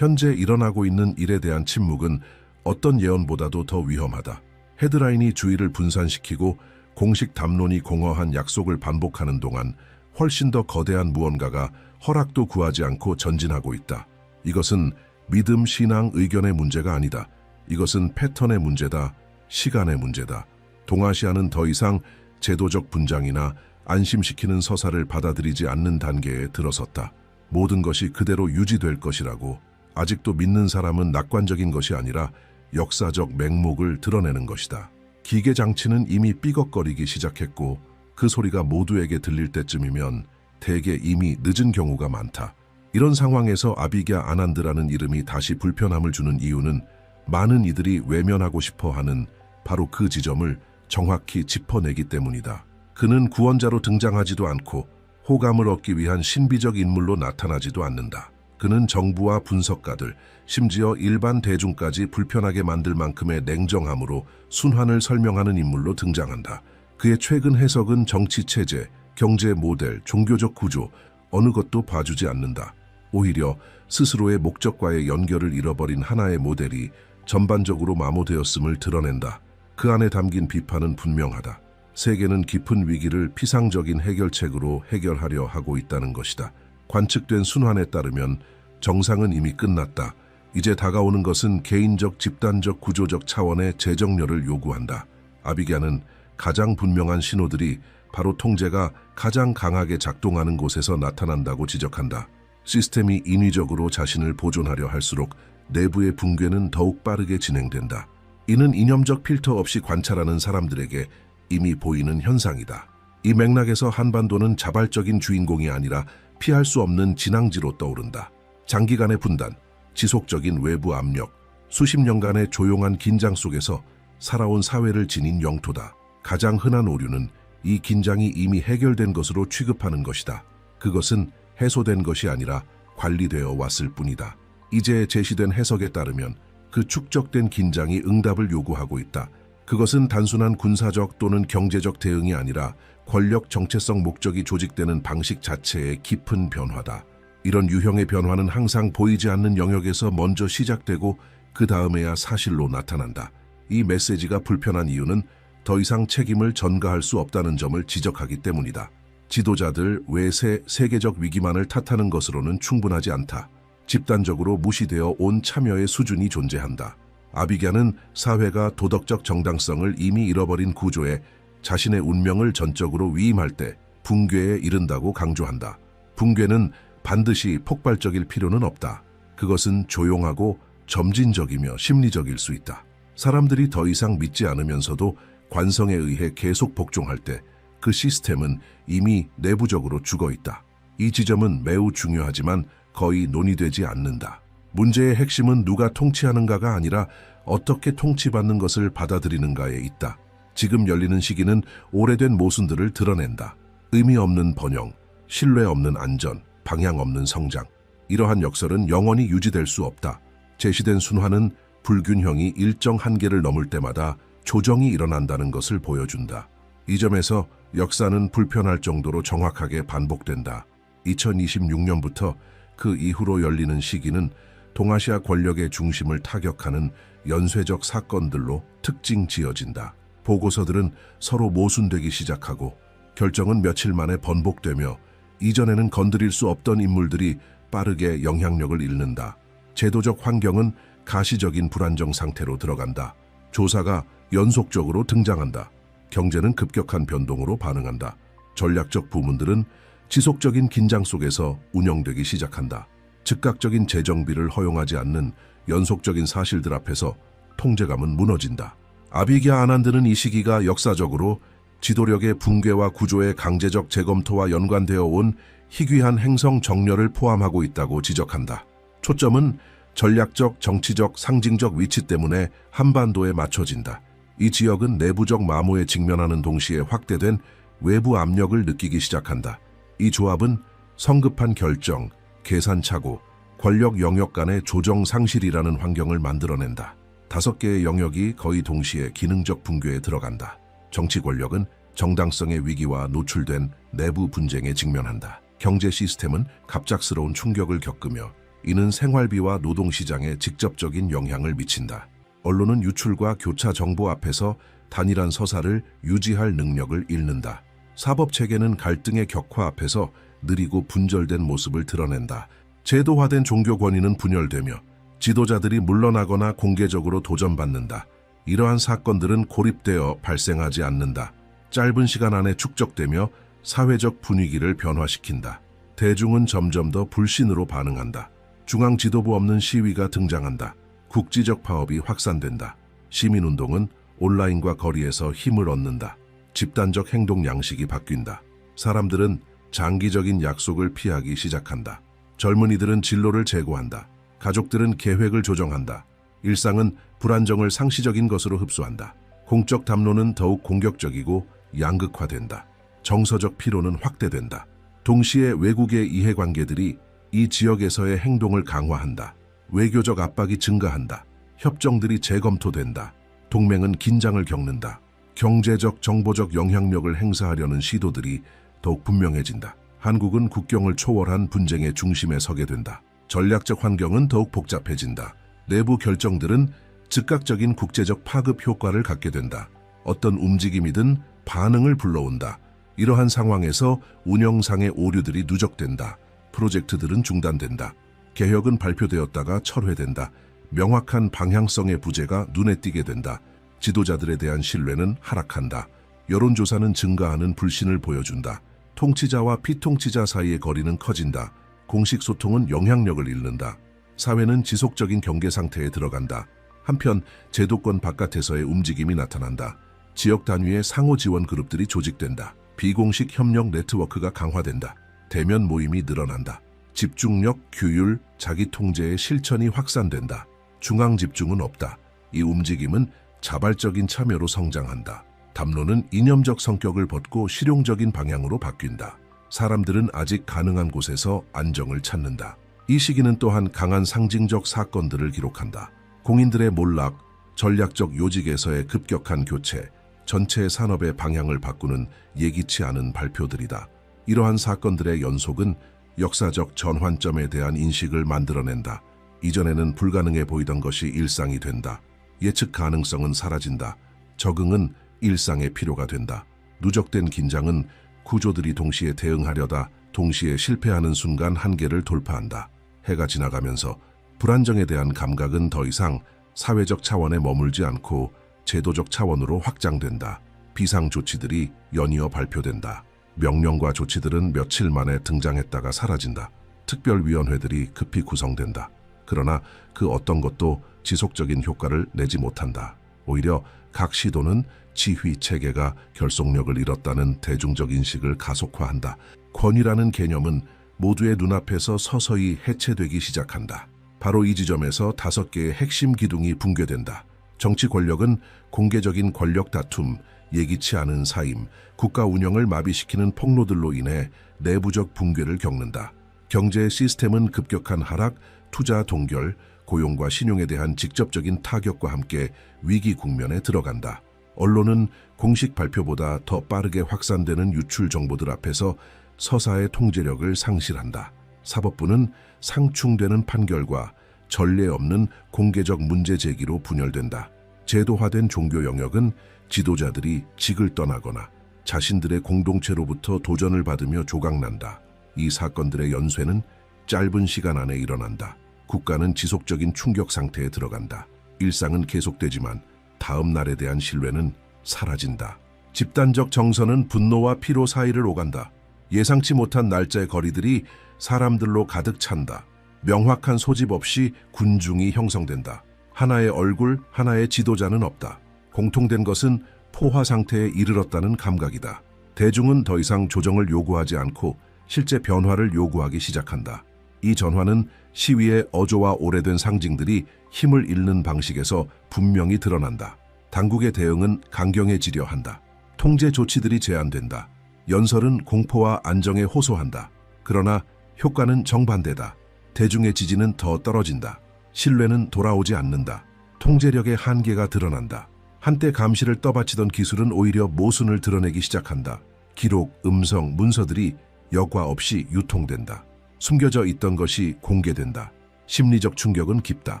현재 일어나고 있는 일에 대한 침묵은 어떤 예언보다도 더 위험하다. 헤드라인이 주의를 분산시키고 공식 담론이 공허한 약속을 반복하는 동안 훨씬 더 거대한 무언가가 허락도 구하지 않고 전진하고 있다. 이것은 믿음, 신앙, 의견의 문제가 아니다. 이것은 패턴의 문제다. 시간의 문제다. 동아시아는 더 이상 제도적 분장이나 안심시키는 서사를 받아들이지 않는 단계에 들어섰다. 모든 것이 그대로 유지될 것이라고. 아직도 믿는 사람은 낙관적인 것이 아니라 역사적 맹목을 드러내는 것이다. 기계장치는 이미 삐걱거리기 시작했고 그 소리가 모두에게 들릴 때쯤이면 대개 이미 늦은 경우가 많다. 이런 상황에서 아비갸 아난드라는 이름이 다시 불편함을 주는 이유는 많은 이들이 외면하고 싶어하는 바로 그 지점을 정확히 짚어내기 때문이다. 그는 구원자로 등장하지도 않고 호감을 얻기 위한 신비적 인물로 나타나지도 않는다. 그는 정부와 분석가들, 심지어 일반 대중까지 불편하게 만들 만큼의 냉정함으로 순환을 설명하는 인물로 등장한다. 그의 최근 해석은 정치 체제, 경제 모델, 종교적 구조, 어느 것도 봐주지 않는다. 오히려 스스로의 목적과의 연결을 잃어버린 하나의 모델이 전반적으로 마모되었음을 드러낸다. 그 안에 담긴 비판은 분명하다. 세계는 깊은 위기를 피상적인 해결책으로 해결하려 하고 있다는 것이다. 관측된 순환에 따르면 정상은 이미 끝났다. 이제 다가오는 것은 개인적, 집단적, 구조적 차원의 재정렬을 요구한다. 아비갸는 가장 분명한 신호들이 바로 통제가 가장 강하게 작동하는 곳에서 나타난다고 지적한다. 시스템이 인위적으로 자신을 보존하려 할수록 내부의 붕괴는 더욱 빠르게 진행된다. 이는 이념적 필터 없이 관찰하는 사람들에게 이미 보이는 현상이다. 이 맥락에서 한반도는 자발적인 주인공이 아니라 피할 수 없는 진앙지로 떠오른다. 장기간의 분단, 지속적인 외부 압력, 수십 년간의 조용한 긴장 속에서 살아온 사회를 지닌 영토다. 가장 흔한 오류는 이 긴장이 이미 해결된 것으로 취급하는 것이다. 그것은 해소된 것이 아니라 관리되어 왔을 뿐이다. 이제 제시된 해석에 따르면 그 축적된 긴장이 응답을 요구하고 있다. 그것은 단순한 군사적 또는 경제적 대응이 아니라 권력 정체성 목적이 조직되는 방식 자체의 깊은 변화다. 이런 유형의 변화는 항상 보이지 않는 영역에서 먼저 시작되고 그 다음에야 사실로 나타난다. 이 메시지가 불편한 이유는 더 이상 책임을 전가할 수 없다는 점을 지적하기 때문이다. 지도자들, 외세, 세계적 위기만을 탓하는 것으로는 충분하지 않다. 집단적으로 무시되어 온 참여의 수준이 존재한다. 아비갸는 사회가 도덕적 정당성을 이미 잃어버린 구조에 자신의 운명을 전적으로 위임할 때 붕괴에 이른다고 강조한다. 붕괴는 반드시 폭발적일 필요는 없다. 그것은 조용하고 점진적이며 심리적일 수 있다. 사람들이 더 이상 믿지 않으면서도 관성에 의해 계속 복종할 때 그 시스템은 이미 내부적으로 죽어있다. 이 지점은 매우 중요하지만 거의 논의되지 않는다. 문제의 핵심은 누가 통치하는가가 아니라 어떻게 통치받는 것을 받아들이는가에 있다. 지금 열리는 시기는 오래된 모순들을 드러낸다. 의미 없는 번영, 신뢰 없는 안전, 방향 없는 성장. 이러한 역설은 영원히 유지될 수 없다. 제시된 순환은 불균형이 일정 한계를 넘을 때마다 조정이 일어난다는 것을 보여준다. 이 점에서 역사는 불편할 정도로 정확하게 반복된다. 2026년부터 그 이후로 열리는 시기는 동아시아 권력의 중심을 타격하는 연쇄적 사건들로 특징 지어진다. 보고서들은 서로 모순되기 시작하고 결정은 며칠 만에 번복되며 이전에는 건드릴 수 없던 인물들이 빠르게 영향력을 잃는다. 제도적 환경은 가시적인 불안정 상태로 들어간다. 조사가 연속적으로 등장한다. 경제는 급격한 변동으로 반응한다. 전략적 부문들은 지속적인 긴장 속에서 운영되기 시작한다. 즉각적인 재정비를 허용하지 않는 연속적인 사실들 앞에서 통제감은 무너진다. 아비갸 아난드는 이 시기가 역사적으로 지도력의 붕괴와 구조의 강제적 재검토와 연관되어 온 희귀한 행성 정렬을 포함하고 있다고 지적한다. 초점은 전략적, 정치적, 상징적 위치 때문에 한반도에 맞춰진다. 이 지역은 내부적 마모에 직면하는 동시에 확대된 외부 압력을 느끼기 시작한다. 이 조합은 성급한 결정, 계산착오, 권력 영역 간의 조정 상실이라는 환경을 만들어낸다. 5개의 영역이 거의 동시에 기능적 붕괴에 들어간다. 정치 권력은 정당성의 위기와 노출된 내부 분쟁에 직면한다. 경제 시스템은 갑작스러운 충격을 겪으며 이는 생활비와 노동시장에 직접적인 영향을 미친다. 언론은 유출과 교차 정보 앞에서 단일한 서사를 유지할 능력을 잃는다. 사법체계는 갈등의 격화 앞에서 느리고 분절된 모습을 드러낸다. 제도화된 종교 권위는 분열되며 지도자들이 물러나거나 공개적으로 도전받는다. 이러한 사건들은 고립되어 발생하지 않는다. 짧은 시간 안에 축적되며 사회적 분위기를 변화시킨다. 대중은 점점 더 불신으로 반응한다. 중앙 지도부 없는 시위가 등장한다. 국지적 파업이 확산된다. 시민운동은 온라인과 거리에서 힘을 얻는다. 집단적 행동 양식이 바뀐다. 사람들은 장기적인 약속을 피하기 시작한다. 젊은이들은 진로를 제고한다. 가족들은 계획을 조정한다. 일상은 불안정을 상시적인 것으로 흡수한다. 공적 담론은 더욱 공격적이고 양극화된다. 정서적 피로는 확대된다. 동시에 외국의 이해관계들이 이 지역에서의 행동을 강화한다. 외교적 압박이 증가한다. 협정들이 재검토된다. 동맹은 긴장을 겪는다. 경제적, 정보적 영향력을 행사하려는 시도들이 더욱 분명해진다. 한국은 국경을 초월한 분쟁의 중심에 서게 된다. 전략적 환경은 더욱 복잡해진다. 내부 결정들은 즉각적인 국제적 파급 효과를 갖게 된다. 어떤 움직임이든 반응을 불러온다. 이러한 상황에서 운영상의 오류들이 누적된다. 프로젝트들은 중단된다. 개혁은 발표되었다가 철회된다. 명확한 방향성의 부재가 눈에 띄게 된다. 지도자들에 대한 신뢰는 하락한다. 여론조사는 증가하는 불신을 보여준다. 통치자와 피통치자 사이의 거리는 커진다. 공식 소통은 영향력을 잃는다. 사회는 지속적인 경계 상태에 들어간다. 한편 제도권 바깥에서의 움직임이 나타난다. 지역 단위의 상호 지원 그룹들이 조직된다. 비공식 협력 네트워크가 강화된다. 대면 모임이 늘어난다. 집중력, 규율, 자기 통제의 실천이 확산된다. 중앙 집중은 없다. 이 움직임은 자발적인 참여로 성장한다. 담론은 이념적 성격을 벗고 실용적인 방향으로 바뀐다. 사람들은 아직 가능한 곳에서 안정을 찾는다. 이 시기는 또한 강한 상징적 사건들을 기록한다. 공인들의 몰락, 전략적 요직에서의 급격한 교체, 전체 산업의 방향을 바꾸는 예기치 않은 발표들이다. 이러한 사건들의 연속은 역사적 전환점에 대한 인식을 만들어낸다. 이전에는 불가능해 보이던 것이 일상이 된다. 예측 가능성은 사라진다. 적응은 일상의 필요가 된다. 누적된 긴장은 구조들이 동시에 대응하려다 동시에 실패하는 순간 한계를 돌파한다. 해가 지나가면서 불안정에 대한 감각은 더 이상 사회적 차원에 머물지 않고 제도적 차원으로 확장된다. 비상조치들이 연이어 발표된다. 명령과 조치들은 며칠 만에 등장했다가 사라진다. 특별위원회들이 급히 구성된다. 그러나 그 어떤 것도 지속적인 효과를 내지 못한다. 오히려 각 시도는 지휘 체계가 결속력을 잃었다는 대중적 인식을 가속화한다. 권위라는 개념은 모두의 눈앞에서 서서히 해체되기 시작한다. 바로 이 지점에서 5개의 핵심 기둥이 붕괴된다. 정치 권력은 공개적인 권력 다툼, 예기치 않은 사임, 국가 운영을 마비시키는 폭로들로 인해 내부적 붕괴를 겪는다. 경제 시스템은 급격한 하락, 투자 동결, 고용과 신용에 대한 직접적인 타격과 함께 위기 국면에 들어간다. 언론은 공식 발표보다 더 빠르게 확산되는 유출 정보들 앞에서 서사의 통제력을 상실한다. 사법부는 상충되는 판결과 전례 없는 공개적 문제 제기로 분열된다. 제도화된 종교 영역은 지도자들이 직을 떠나거나 자신들의 공동체로부터 도전을 받으며 조각난다. 이 사건들의 연쇄는 짧은 시간 안에 일어난다. 국가는 지속적인 충격 상태에 들어간다. 일상은 계속되지만 다음 날에 대한 신뢰는 사라진다. 집단적 정서는 분노와 피로 사이를 오간다. 예상치 못한 날짜의 거리들이 사람들로 가득 찬다. 명확한 소집 없이 군중이 형성된다. 하나의 얼굴, 하나의 지도자는 없다. 공통된 것은 포화 상태에 이르렀다는 감각이다. 대중은 더 이상 조정을 요구하지 않고 실제 변화를 요구하기 시작한다. 이 전환은 시위의 어조와 오래된 상징들이 힘을 잃는 방식에서 분명히 드러난다. 당국의 대응은 강경해지려 한다. 통제 조치들이 제한된다. 연설은 공포와 안정에 호소한다. 그러나 효과는 정반대다. 대중의 지지는 더 떨어진다. 신뢰는 돌아오지 않는다. 통제력의 한계가 드러난다. 한때 감시를 떠받치던 기술은 오히려 모순을 드러내기 시작한다. 기록, 음성, 문서들이 여과 없이 유통된다. 숨겨져 있던 것이 공개된다. 심리적 충격은 깊다.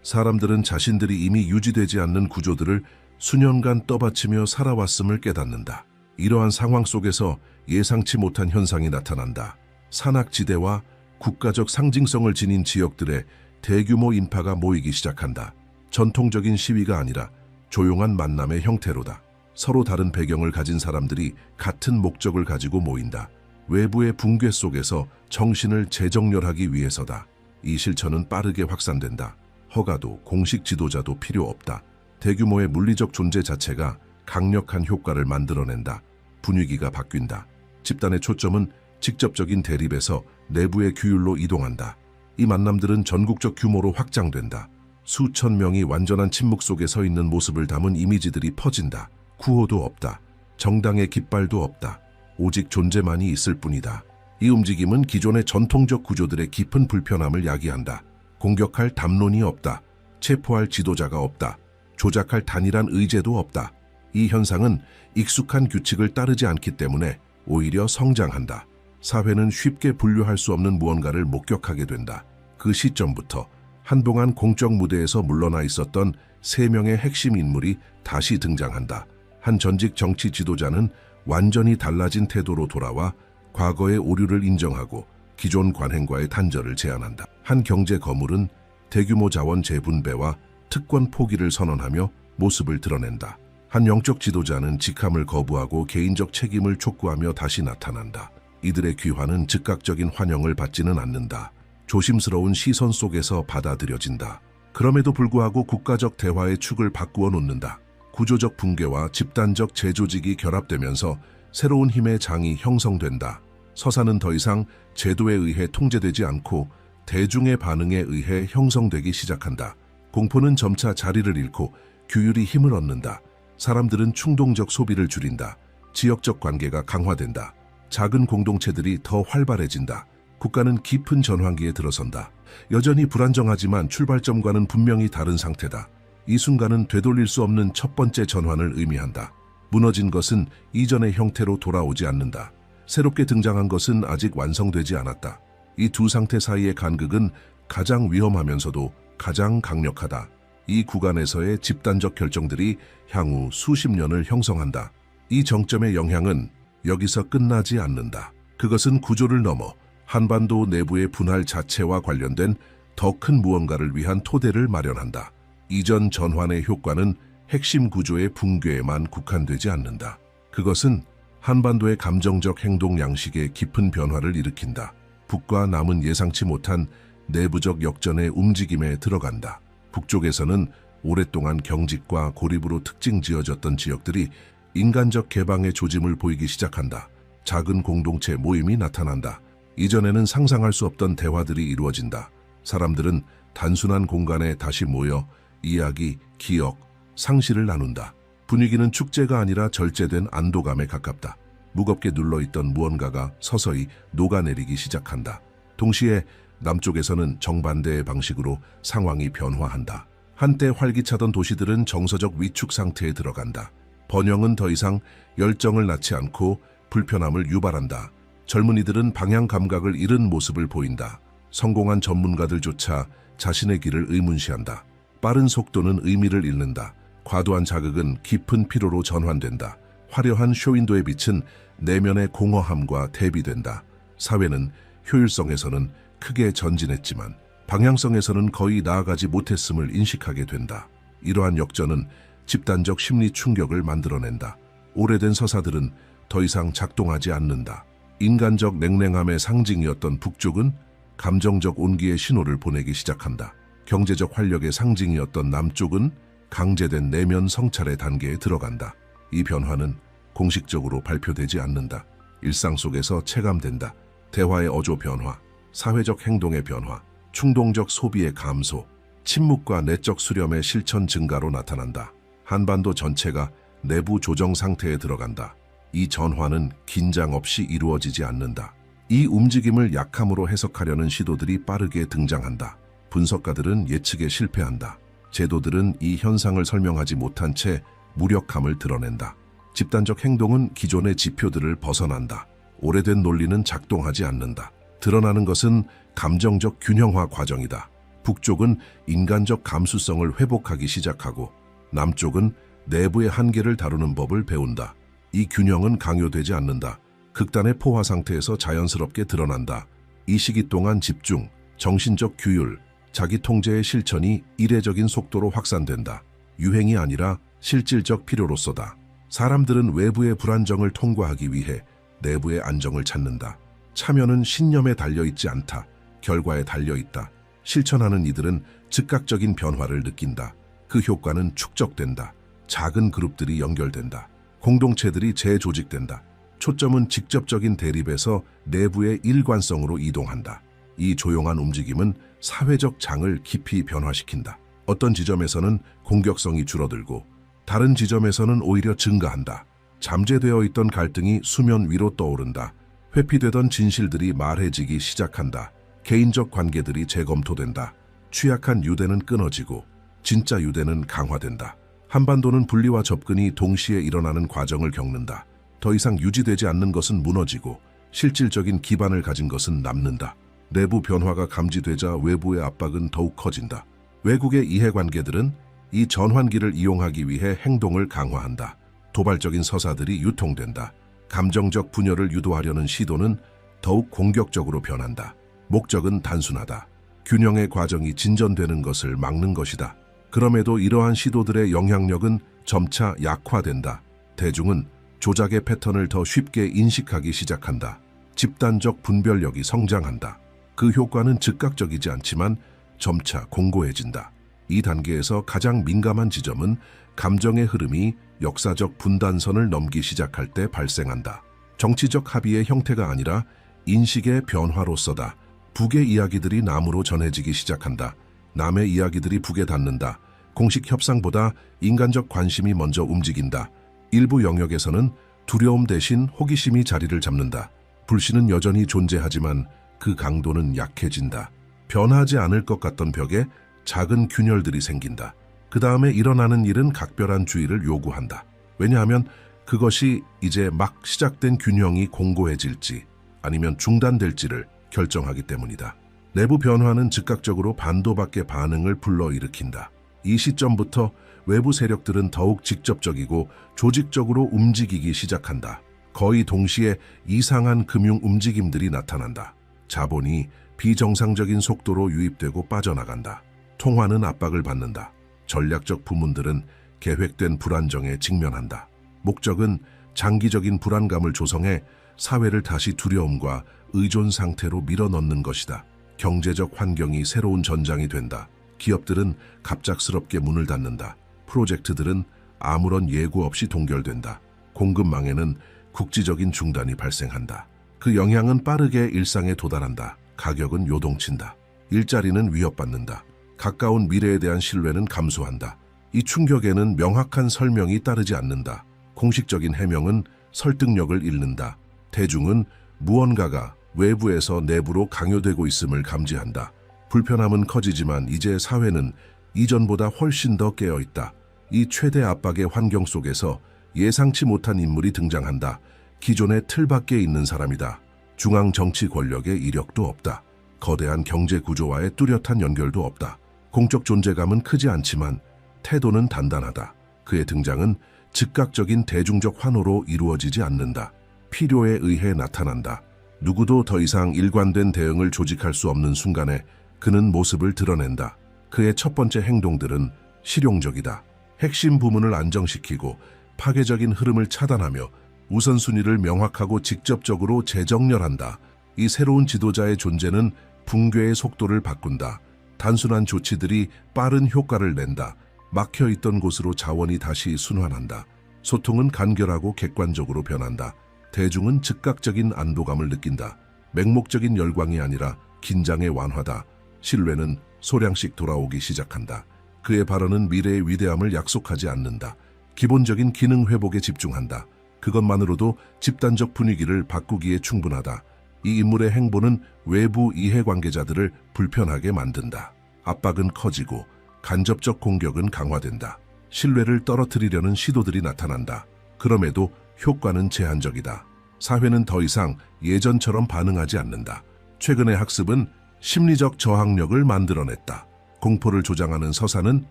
사람들은 자신들이 이미 유지되지 않는 구조들을 수년간 떠받치며 살아왔음을 깨닫는다. 이러한 상황 속에서 예상치 못한 현상이 나타난다. 산악지대와 국가적 상징성을 지닌 지역들의 대규모 인파가 모이기 시작한다. 전통적인 시위가 아니라 조용한 만남의 형태로다. 서로 다른 배경을 가진 사람들이 같은 목적을 가지고 모인다. 외부의 붕괴 속에서 정신을 재정렬하기 위해서다. 이 실천은 빠르게 확산된다. 허가도 공식 지도자도 필요 없다. 대규모의 물리적 존재 자체가 강력한 효과를 만들어낸다. 분위기가 바뀐다. 집단의 초점은 직접적인 대립에서 내부의 규율로 이동한다. 이 만남들은 전국적 규모로 확장된다. 수천 명이 완전한 침묵 속에 서 있는 모습을 담은 이미지들이 퍼진다. 구호도 없다. 정당의 깃발도 없다. 오직 존재만이 있을 뿐이다. 이 움직임은 기존의 전통적 구조들의 깊은 불편함을 야기한다. 공격할 담론이 없다. 체포할 지도자가 없다. 조작할 단일한 의제도 없다. 이 현상은 익숙한 규칙을 따르지 않기 때문에 오히려 성장한다. 사회는 쉽게 분류할 수 없는 무언가를 목격하게 된다. 그 시점부터 한동안 공적 무대에서 물러나 있었던 3명의 핵심 인물이 다시 등장한다. 한 전직 정치 지도자는 완전히 달라진 태도로 돌아와 과거의 오류를 인정하고 기존 관행과의 단절을 제안한다. 한 경제 거물은 대규모 자원 재분배와 특권 포기를 선언하며 모습을 드러낸다. 한 영적 지도자는 직함을 거부하고 개인적 책임을 촉구하며 다시 나타난다. 이들의 귀환은 즉각적인 환영을 받지는 않는다. 조심스러운 시선 속에서 받아들여진다. 그럼에도 불구하고 국가적 대화의 축을 바꾸어 놓는다. 구조적 붕괴와 집단적 재조직이 결합되면서 새로운 힘의 장이 형성된다. 서사는 더 이상 제도에 의해 통제되지 않고 대중의 반응에 의해 형성되기 시작한다. 공포는 점차 자리를 잃고 규율이 힘을 얻는다. 사람들은 충동적 소비를 줄인다. 지역적 관계가 강화된다. 작은 공동체들이 더 활발해진다. 국가는 깊은 전환기에 들어선다. 여전히 불안정하지만 출발점과는 분명히 다른 상태다. 이 순간은 되돌릴 수 없는 첫 번째 전환을 의미한다. 무너진 것은 이전의 형태로 돌아오지 않는다. 새롭게 등장한 것은 아직 완성되지 않았다. 이 두 상태 사이의 간극은 가장 위험하면서도 가장 강력하다. 이 구간에서의 집단적 결정들이 향후 수십 년을 형성한다. 이 정점의 영향은 여기서 끝나지 않는다. 그것은 구조를 넘어 한반도 내부의 분할 자체와 관련된 더 큰 무언가를 위한 토대를 마련한다. 이전 전환의 효과는 핵심 구조의 붕괴에만 국한되지 않는다. 그것은 한반도의 감정적 행동 양식에 깊은 변화를 일으킨다. 북과 남은 예상치 못한 내부적 역전의 움직임에 들어간다. 북쪽에서는 오랫동안 경직과 고립으로 특징 지어졌던 지역들이 인간적 개방의 조짐을 보이기 시작한다. 작은 공동체 모임이 나타난다. 이전에는 상상할 수 없던 대화들이 이루어진다. 사람들은 단순한 공간에 다시 모여 이야기, 기억, 상실을 나눈다. 분위기는 축제가 아니라 절제된 안도감에 가깝다. 무겁게 눌러있던 무언가가 서서히 녹아내리기 시작한다. 동시에 남쪽에서는 정반대의 방식으로 상황이 변화한다. 한때 활기차던 도시들은 정서적 위축 상태에 들어간다. 번영은 더 이상 열정을 낳지 않고 불편함을 유발한다. 젊은이들은 방향 감각을 잃은 모습을 보인다. 성공한 전문가들조차 자신의 길을 의문시한다. 빠른 속도는 의미를 잃는다. 과도한 자극은 깊은 피로로 전환된다. 화려한 쇼윈도의 빛은 내면의 공허함과 대비된다. 사회는 효율성에서는 크게 전진했지만 방향성에서는 거의 나아가지 못했음을 인식하게 된다. 이러한 역전은 집단적 심리 충격을 만들어낸다. 오래된 서사들은 더 이상 작동하지 않는다. 인간적 냉랭함의 상징이었던 북쪽은 감정적 온기의 신호를 보내기 시작한다. 경제적 활력의 상징이었던 남쪽은 강제된 내면 성찰의 단계에 들어간다. 이 변화는 공식적으로 발표되지 않는다. 일상 속에서 체감된다. 대화의 어조 변화, 사회적 행동의 변화, 충동적 소비의 감소, 침묵과 내적 수렴의 실천 증가로 나타난다. 한반도 전체가 내부 조정 상태에 들어간다. 이 전환은 긴장 없이 이루어지지 않는다. 이 움직임을 약함으로 해석하려는 시도들이 빠르게 등장한다. 분석가들은 예측에 실패한다. 제도들은 이 현상을 설명하지 못한 채 무력함을 드러낸다. 집단적 행동은 기존의 지표들을 벗어난다. 오래된 논리는 작동하지 않는다. 드러나는 것은 감정적 균형화 과정이다. 북쪽은 인간적 감수성을 회복하기 시작하고 남쪽은 내부의 한계를 다루는 법을 배운다. 이 균형은 강요되지 않는다. 극단의 포화 상태에서 자연스럽게 드러난다. 이 시기 동안 집중, 정신적 규율, 자기 통제의 실천이 이례적인 속도로 확산된다. 유행이 아니라 실질적 필요로서다. 사람들은 외부의 불안정을 통과하기 위해 내부의 안정을 찾는다. 참여는 신념에 달려있지 않다. 결과에 달려있다. 실천하는 이들은 즉각적인 변화를 느낀다. 그 효과는 축적된다. 작은 그룹들이 연결된다. 공동체들이 재조직된다. 초점은 직접적인 대립에서 내부의 일관성으로 이동한다. 이 조용한 움직임은 사회적 장을 깊이 변화시킨다. 어떤 지점에서는 공격성이 줄어들고 다른 지점에서는 오히려 증가한다. 잠재되어 있던 갈등이 수면 위로 떠오른다. 회피되던 진실들이 말해지기 시작한다. 개인적 관계들이 재검토된다. 취약한 유대는 끊어지고 진짜 유대는 강화된다. 한반도는 분리와 접근이 동시에 일어나는 과정을 겪는다. 더 이상 유지되지 않는 것은 무너지고 실질적인 기반을 가진 것은 남는다. 내부 변화가 감지되자 외부의 압박은 더욱 커진다. 외국의 이해관계들은 이 전환기를 이용하기 위해 행동을 강화한다. 도발적인 서사들이 유통된다. 감정적 분열을 유도하려는 시도는 더욱 공격적으로 변한다. 목적은 단순하다. 균형의 과정이 진전되는 것을 막는 것이다. 그럼에도 이러한 시도들의 영향력은 점차 약화된다. 대중은 조작의 패턴을 더 쉽게 인식하기 시작한다. 집단적 분별력이 성장한다. 그 효과는 즉각적이지 않지만 점차 공고해진다. 이 단계에서 가장 민감한 지점은 감정의 흐름이 역사적 분단선을 넘기 시작할 때 발생한다. 정치적 합의의 형태가 아니라 인식의 변화로서다. 북의 이야기들이 남으로 전해지기 시작한다. 남의 이야기들이 북에 닿는다. 공식 협상보다 인간적 관심이 먼저 움직인다. 일부 영역에서는 두려움 대신 호기심이 자리를 잡는다. 불신은 여전히 존재하지만 그 강도는 약해진다. 변하지 않을 것 같던 벽에 작은 균열들이 생긴다. 그 다음에 일어나는 일은 각별한 주의를 요구한다. 왜냐하면 그것이 이제 막 시작된 균형이 공고해질지 아니면 중단될지를 결정하기 때문이다. 내부 변화는 즉각적으로 반도밖의 반응을 불러일으킨다. 이 시점부터 외부 세력들은 더욱 직접적이고 조직적으로 움직이기 시작한다. 거의 동시에 이상한 금융 움직임들이 나타난다. 자본이 비정상적인 속도로 유입되고 빠져나간다. 통화는 압박을 받는다. 전략적 부문들은 계획된 불안정에 직면한다. 목적은 장기적인 불안감을 조성해 사회를 다시 두려움과 의존 상태로 밀어넣는 것이다. 경제적 환경이 새로운 전장이 된다. 기업들은 갑작스럽게 문을 닫는다. 프로젝트들은 아무런 예고 없이 동결된다. 공급망에는 국지적인 중단이 발생한다. 그 영향은 빠르게 일상에 도달한다. 가격은 요동친다. 일자리는 위협받는다. 가까운 미래에 대한 신뢰는 감소한다. 이 충격에는 명확한 설명이 따르지 않는다. 공식적인 해명은 설득력을 잃는다. 대중은 무언가가 외부에서 내부로 강요되고 있음을 감지한다. 불편함은 커지지만 이제 사회는 이전보다 훨씬 더 깨어있다. 이 최대 압박의 환경 속에서 예상치 못한 인물이 등장한다. 기존의 틀 밖에 있는 사람이다. 중앙 정치 권력의 이력도 없다. 거대한 경제 구조와의 뚜렷한 연결도 없다. 공적 존재감은 크지 않지만 태도는 단단하다. 그의 등장은 즉각적인 대중적 환호로 이루어지지 않는다. 필요에 의해 나타난다. 누구도 더 이상 일관된 대응을 조직할 수 없는 순간에 그는 모습을 드러낸다. 그의 첫 번째 행동들은 실용적이다. 핵심 부문을 안정시키고 파괴적인 흐름을 차단하며 우선순위를 명확하고 직접적으로 재정렬한다. 이 새로운 지도자의 존재는 붕괴의 속도를 바꾼다. 단순한 조치들이 빠른 효과를 낸다. 막혀있던 곳으로 자원이 다시 순환한다. 소통은 간결하고 객관적으로 변한다. 대중은 즉각적인 안도감을 느낀다. 맹목적인 열광이 아니라 긴장의 완화다. 신뢰는 소량씩 돌아오기 시작한다. 그의 발언은 미래의 위대함을 약속하지 않는다. 기본적인 기능 회복에 집중한다. 그것만으로도 집단적 분위기를 바꾸기에 충분하다. 이 인물의 행보는 외부 이해관계자들을 불편하게 만든다. 압박은 커지고 간접적 공격은 강화된다. 신뢰를 떨어뜨리려는 시도들이 나타난다. 그럼에도 효과는 제한적이다. 사회는 더 이상 예전처럼 반응하지 않는다. 최근의 학습은 심리적 저항력을 만들어냈다. 공포를 조장하는 서사는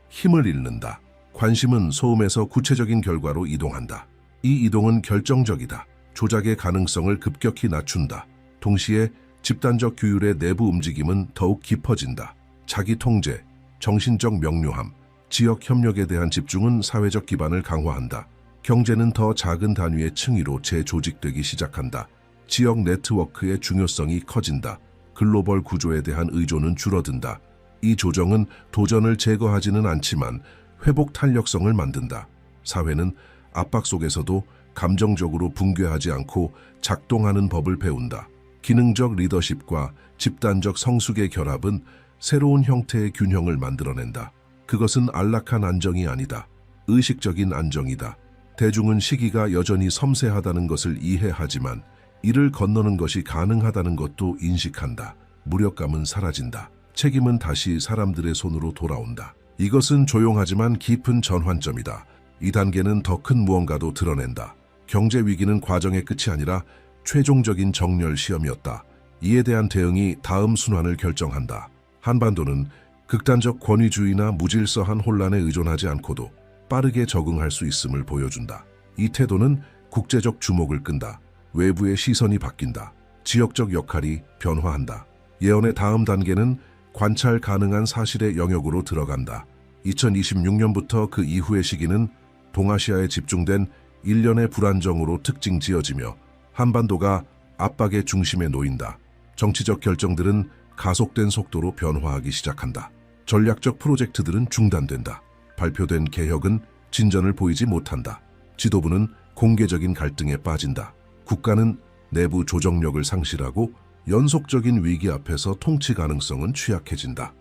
힘을 잃는다. 관심은 소음에서 구체적인 결과로 이동한다. 이 이동은 결정적이다. 조작의 가능성을 급격히 낮춘다. 동시에 집단적 규율의 내부 움직임은 더욱 깊어진다. 자기 통제, 정신적 명료함, 지역 협력에 대한 집중은 사회적 기반을 강화한다. 경제는 더 작은 단위의 층위로 재조직되기 시작한다. 지역 네트워크의 중요성이 커진다. 글로벌 구조에 대한 의존은 줄어든다. 이 조정은 도전을 제거하지는 않지만 회복 탄력성을 만든다. 사회는 압박 속에서도 감정적으로 붕괴하지 않고 작동하는 법을 배운다. 기능적 리더십과 집단적 성숙의 결합은 새로운 형태의 균형을 만들어낸다. 그것은 안락한 안정이 아니다. 의식적인 안정이다. 대중은 시기가 여전히 섬세하다는 것을 이해하지만 이를 건너는 것이 가능하다는 것도 인식한다. 무력감은 사라진다. 책임은 다시 사람들의 손으로 돌아온다. 이것은 조용하지만 깊은 전환점이다. 이 단계는 더 큰 무언가도 드러낸다. 경제 위기는 과정의 끝이 아니라 최종적인 정렬 시험이었다. 이에 대한 대응이 다음 순환을 결정한다. 한반도는 극단적 권위주의나 무질서한 혼란에 의존하지 않고도 빠르게 적응할 수 있음을 보여준다. 이 태도는 국제적 주목을 끈다. 외부의 시선이 바뀐다. 지역적 역할이 변화한다. 예언의 다음 단계는 관찰 가능한 사실의 영역으로 들어간다. 2026년부터 그 이후의 시기는 동아시아에 집중된 일련의 불안정으로 특징 지어지며 한반도가 압박의 중심에 놓인다. 정치적 결정들은 가속된 속도로 변화하기 시작한다. 전략적 프로젝트들은 중단된다. 발표된 개혁은 진전을 보이지 못한다. 지도부는 공개적인 갈등에 빠진다. 국가는 내부 조정력을 상실하고 연속적인 위기 앞에서 통치 가능성은 취약해진다.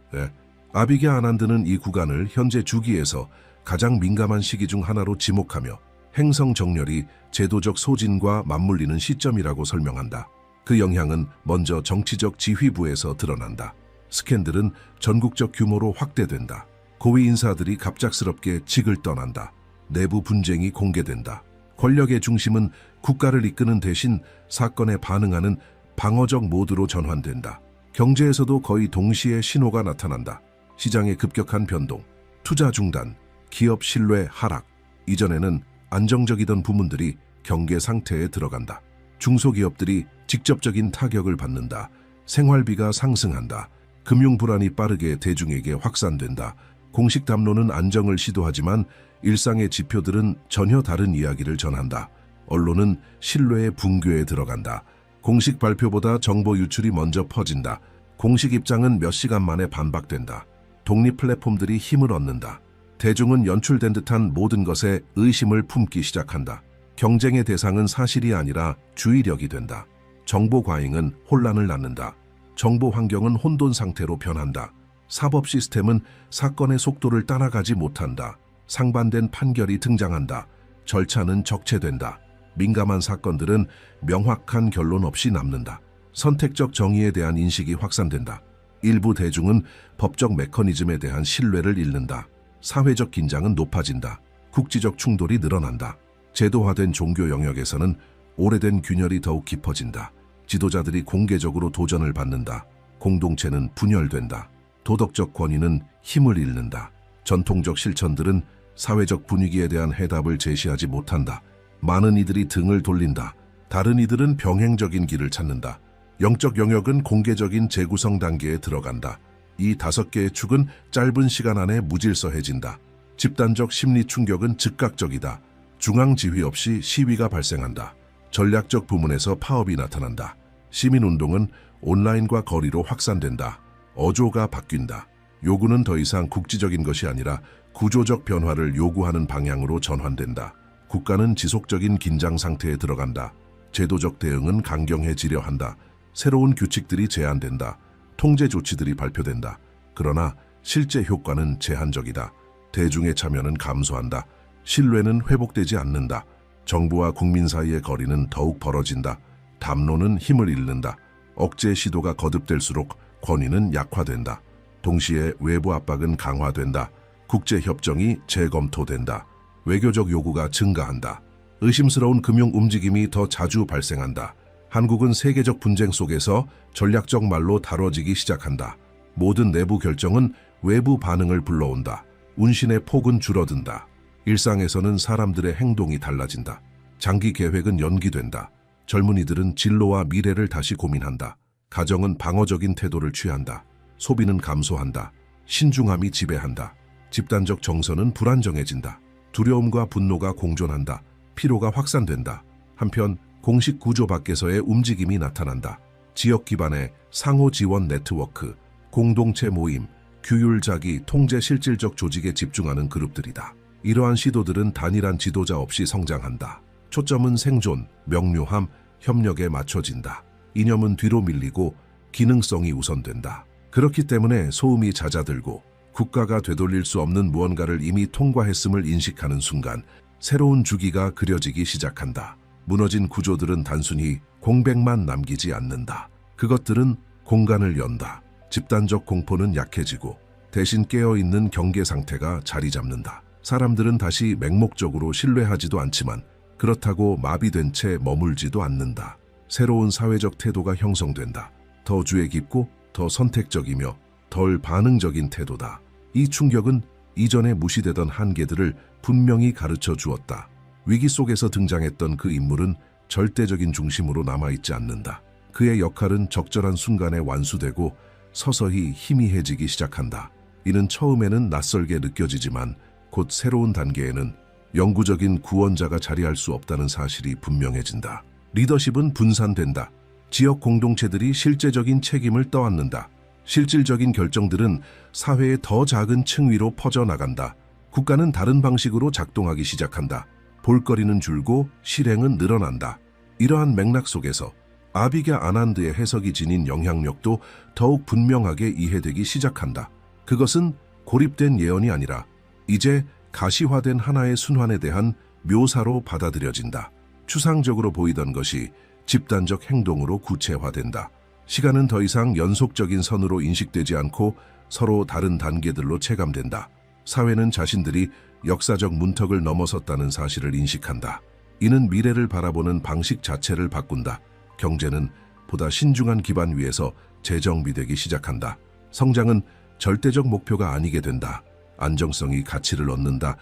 아비게 아난드는 이 구간을 현재 주기에서 가장 민감한 시기 중 하나로 지목하며 행성 정렬이 제도적 소진과 맞물리는 시점이라고 설명한다. 그 영향은 먼저 정치적 지휘부에서 드러난다. 스캔들은 전국적 규모로 확대된다. 고위 인사들이 갑작스럽게 직을 떠난다. 내부 분쟁이 공개된다. 권력의 중심은 국가를 이끄는 대신 사건에 반응하는 방어적 모드로 전환된다. 경제에서도 거의 동시에 신호가 나타난다. 시장의 급격한 변동, 투자 중단, 기업 신뢰 하락. 이전에는 안정적이던 부문들이 경계 상태에 들어간다. 중소기업들이 직접적인 타격을 받는다. 생활비가 상승한다. 금융 불안이 빠르게 대중에게 확산된다. 공식 담론은 안정을 시도하지만 일상의 지표들은 전혀 다른 이야기를 전한다. 언론은 신뢰의 붕괴에 들어간다. 공식 발표보다 정보 유출이 먼저 퍼진다. 공식 입장은 몇 시간 만에 반박된다. 독립 플랫폼들이 힘을 얻는다. 대중은 연출된 듯한 모든 것에 의심을 품기 시작한다. 경쟁의 대상은 사실이 아니라 주의력이 된다. 정보 과잉은 혼란을 낳는다. 정보 환경은 혼돈 상태로 변한다. 사법 시스템은 사건의 속도를 따라가지 못한다. 상반된 판결이 등장한다. 절차는 적체된다. 민감한 사건들은 명확한 결론 없이 남는다. 선택적 정의에 대한 인식이 확산된다. 일부 대중은 법적 메커니즘에 대한 신뢰를 잃는다. 사회적 긴장은 높아진다. 국지적 충돌이 늘어난다. 제도화된 종교 영역에서는 오래된 균열이 더욱 깊어진다. 지도자들이 공개적으로 도전을 받는다. 공동체는 분열된다. 도덕적 권위는 힘을 잃는다. 전통적 실천들은 사회적 분위기에 대한 해답을 제시하지 못한다. 많은 이들이 등을 돌린다. 다른 이들은 병행적인 길을 찾는다. 영적 영역은 공개적인 재구성 단계에 들어간다. 이 5개의 축은 짧은 시간 안에 무질서해진다. 집단적 심리 충격은 즉각적이다. 중앙 지휘 없이 시위가 발생한다. 전략적 부문에서 파업이 나타난다. 시민운동은 온라인과 거리로 확산된다. 어조가 바뀐다. 요구는 더 이상 국지적인 것이 아니라 구조적 변화를 요구하는 방향으로 전환된다. 국가는 지속적인 긴장 상태에 들어간다. 제도적 대응은 강경해지려 한다. 새로운 규칙들이 제한된다. 통제 조치들이 발표된다. 그러나 실제 효과는 제한적이다. 대중의 참여는 감소한다. 신뢰는 회복되지 않는다. 정부와 국민 사이의 거리는 더욱 벌어진다. 담론은 힘을 잃는다. 억제 시도가 거듭될수록 권위는 약화된다. 동시에 외부 압박은 강화된다. 국제협정이 재검토된다. 외교적 요구가 증가한다. 의심스러운 금융 움직임이 더 자주 발생한다. 한국은 세계적 분쟁 속에서 전략적 말로 다뤄지기 시작한다. 모든 내부 결정은 외부 반응을 불러온다. 운신의 폭은 줄어든다. 일상에서는 사람들의 행동이 달라진다. 장기 계획은 연기된다. 젊은이들은 진로와 미래를 다시 고민한다. 가정은 방어적인 태도를 취한다. 소비는 감소한다. 신중함이 지배한다. 집단적 정서는 불안정해진다. 두려움과 분노가 공존한다. 피로가 확산된다. 한편 공식 구조 밖에서의 움직임이 나타난다. 지역 기반의 상호 지원 네트워크, 공동체 모임, 규율자기, 통제 실질적 조직에 집중하는 그룹들이다. 이러한 시도들은 단일한 지도자 없이 성장한다. 초점은 생존, 명료함, 협력에 맞춰진다. 이념은 뒤로 밀리고 기능성이 우선된다. 그렇기 때문에 소음이 잦아들고 국가가 되돌릴 수 없는 무언가를 이미 통과했음을 인식하는 순간 새로운 주기가 그려지기 시작한다. 무너진 구조들은 단순히 공백만 남기지 않는다. 그것들은 공간을 연다. 집단적 공포는 약해지고 대신 깨어있는 경계 상태가 자리 잡는다. 사람들은 다시 맹목적으로 신뢰하지도 않지만 그렇다고 마비된 채 머물지도 않는다. 새로운 사회적 태도가 형성된다. 더 주의 깊고 더 선택적이며 덜 반응적인 태도다. 이 충격은 이전에 무시되던 한계들을 분명히 가르쳐 주었다. 위기 속에서 등장했던 그 인물은 절대적인 중심으로 남아있지 않는다. 그의 역할은 적절한 순간에 완수되고 서서히 희미해지기 시작한다. 이는 처음에는 낯설게 느껴지지만 곧 새로운 단계에는 영구적인 구원자가 자리할 수 없다는 사실이 분명해진다. 리더십은 분산된다. 지역 공동체들이 실제적인 책임을 떠안는다. 실질적인 결정들은 사회의 더 작은 층 위로 퍼져나간다. 국가는 다른 방식으로 작동하기 시작한다. 볼거리는 줄고 실행은 늘어난다. 이러한 맥락 속에서 아비게 아난드의 해석이 지닌 영향력도 더욱 분명하게 이해되기 시작한다. 그것은 고립된 예언이 아니라 이제 가시화된 하나의 순환에 대한 묘사로 받아들여진다. 추상적으로 보이던 것이 집단적 행동으로 구체화된다. 시간은 더 이상 연속적인 선으로 인식되지 않고 서로 다른 단계들로 체감된다. 사회는 자신들이 역사적 문턱을 넘어섰다는 사실을 인식한다. 이는 미래를 바라보는 방식 자체를 바꾼다. 경제는 보다 신중한 기반 위에서 재정비되기 시작한다. 성장은 절대적 목표가 아니게 된다. 안정성이 가치를 얻는다.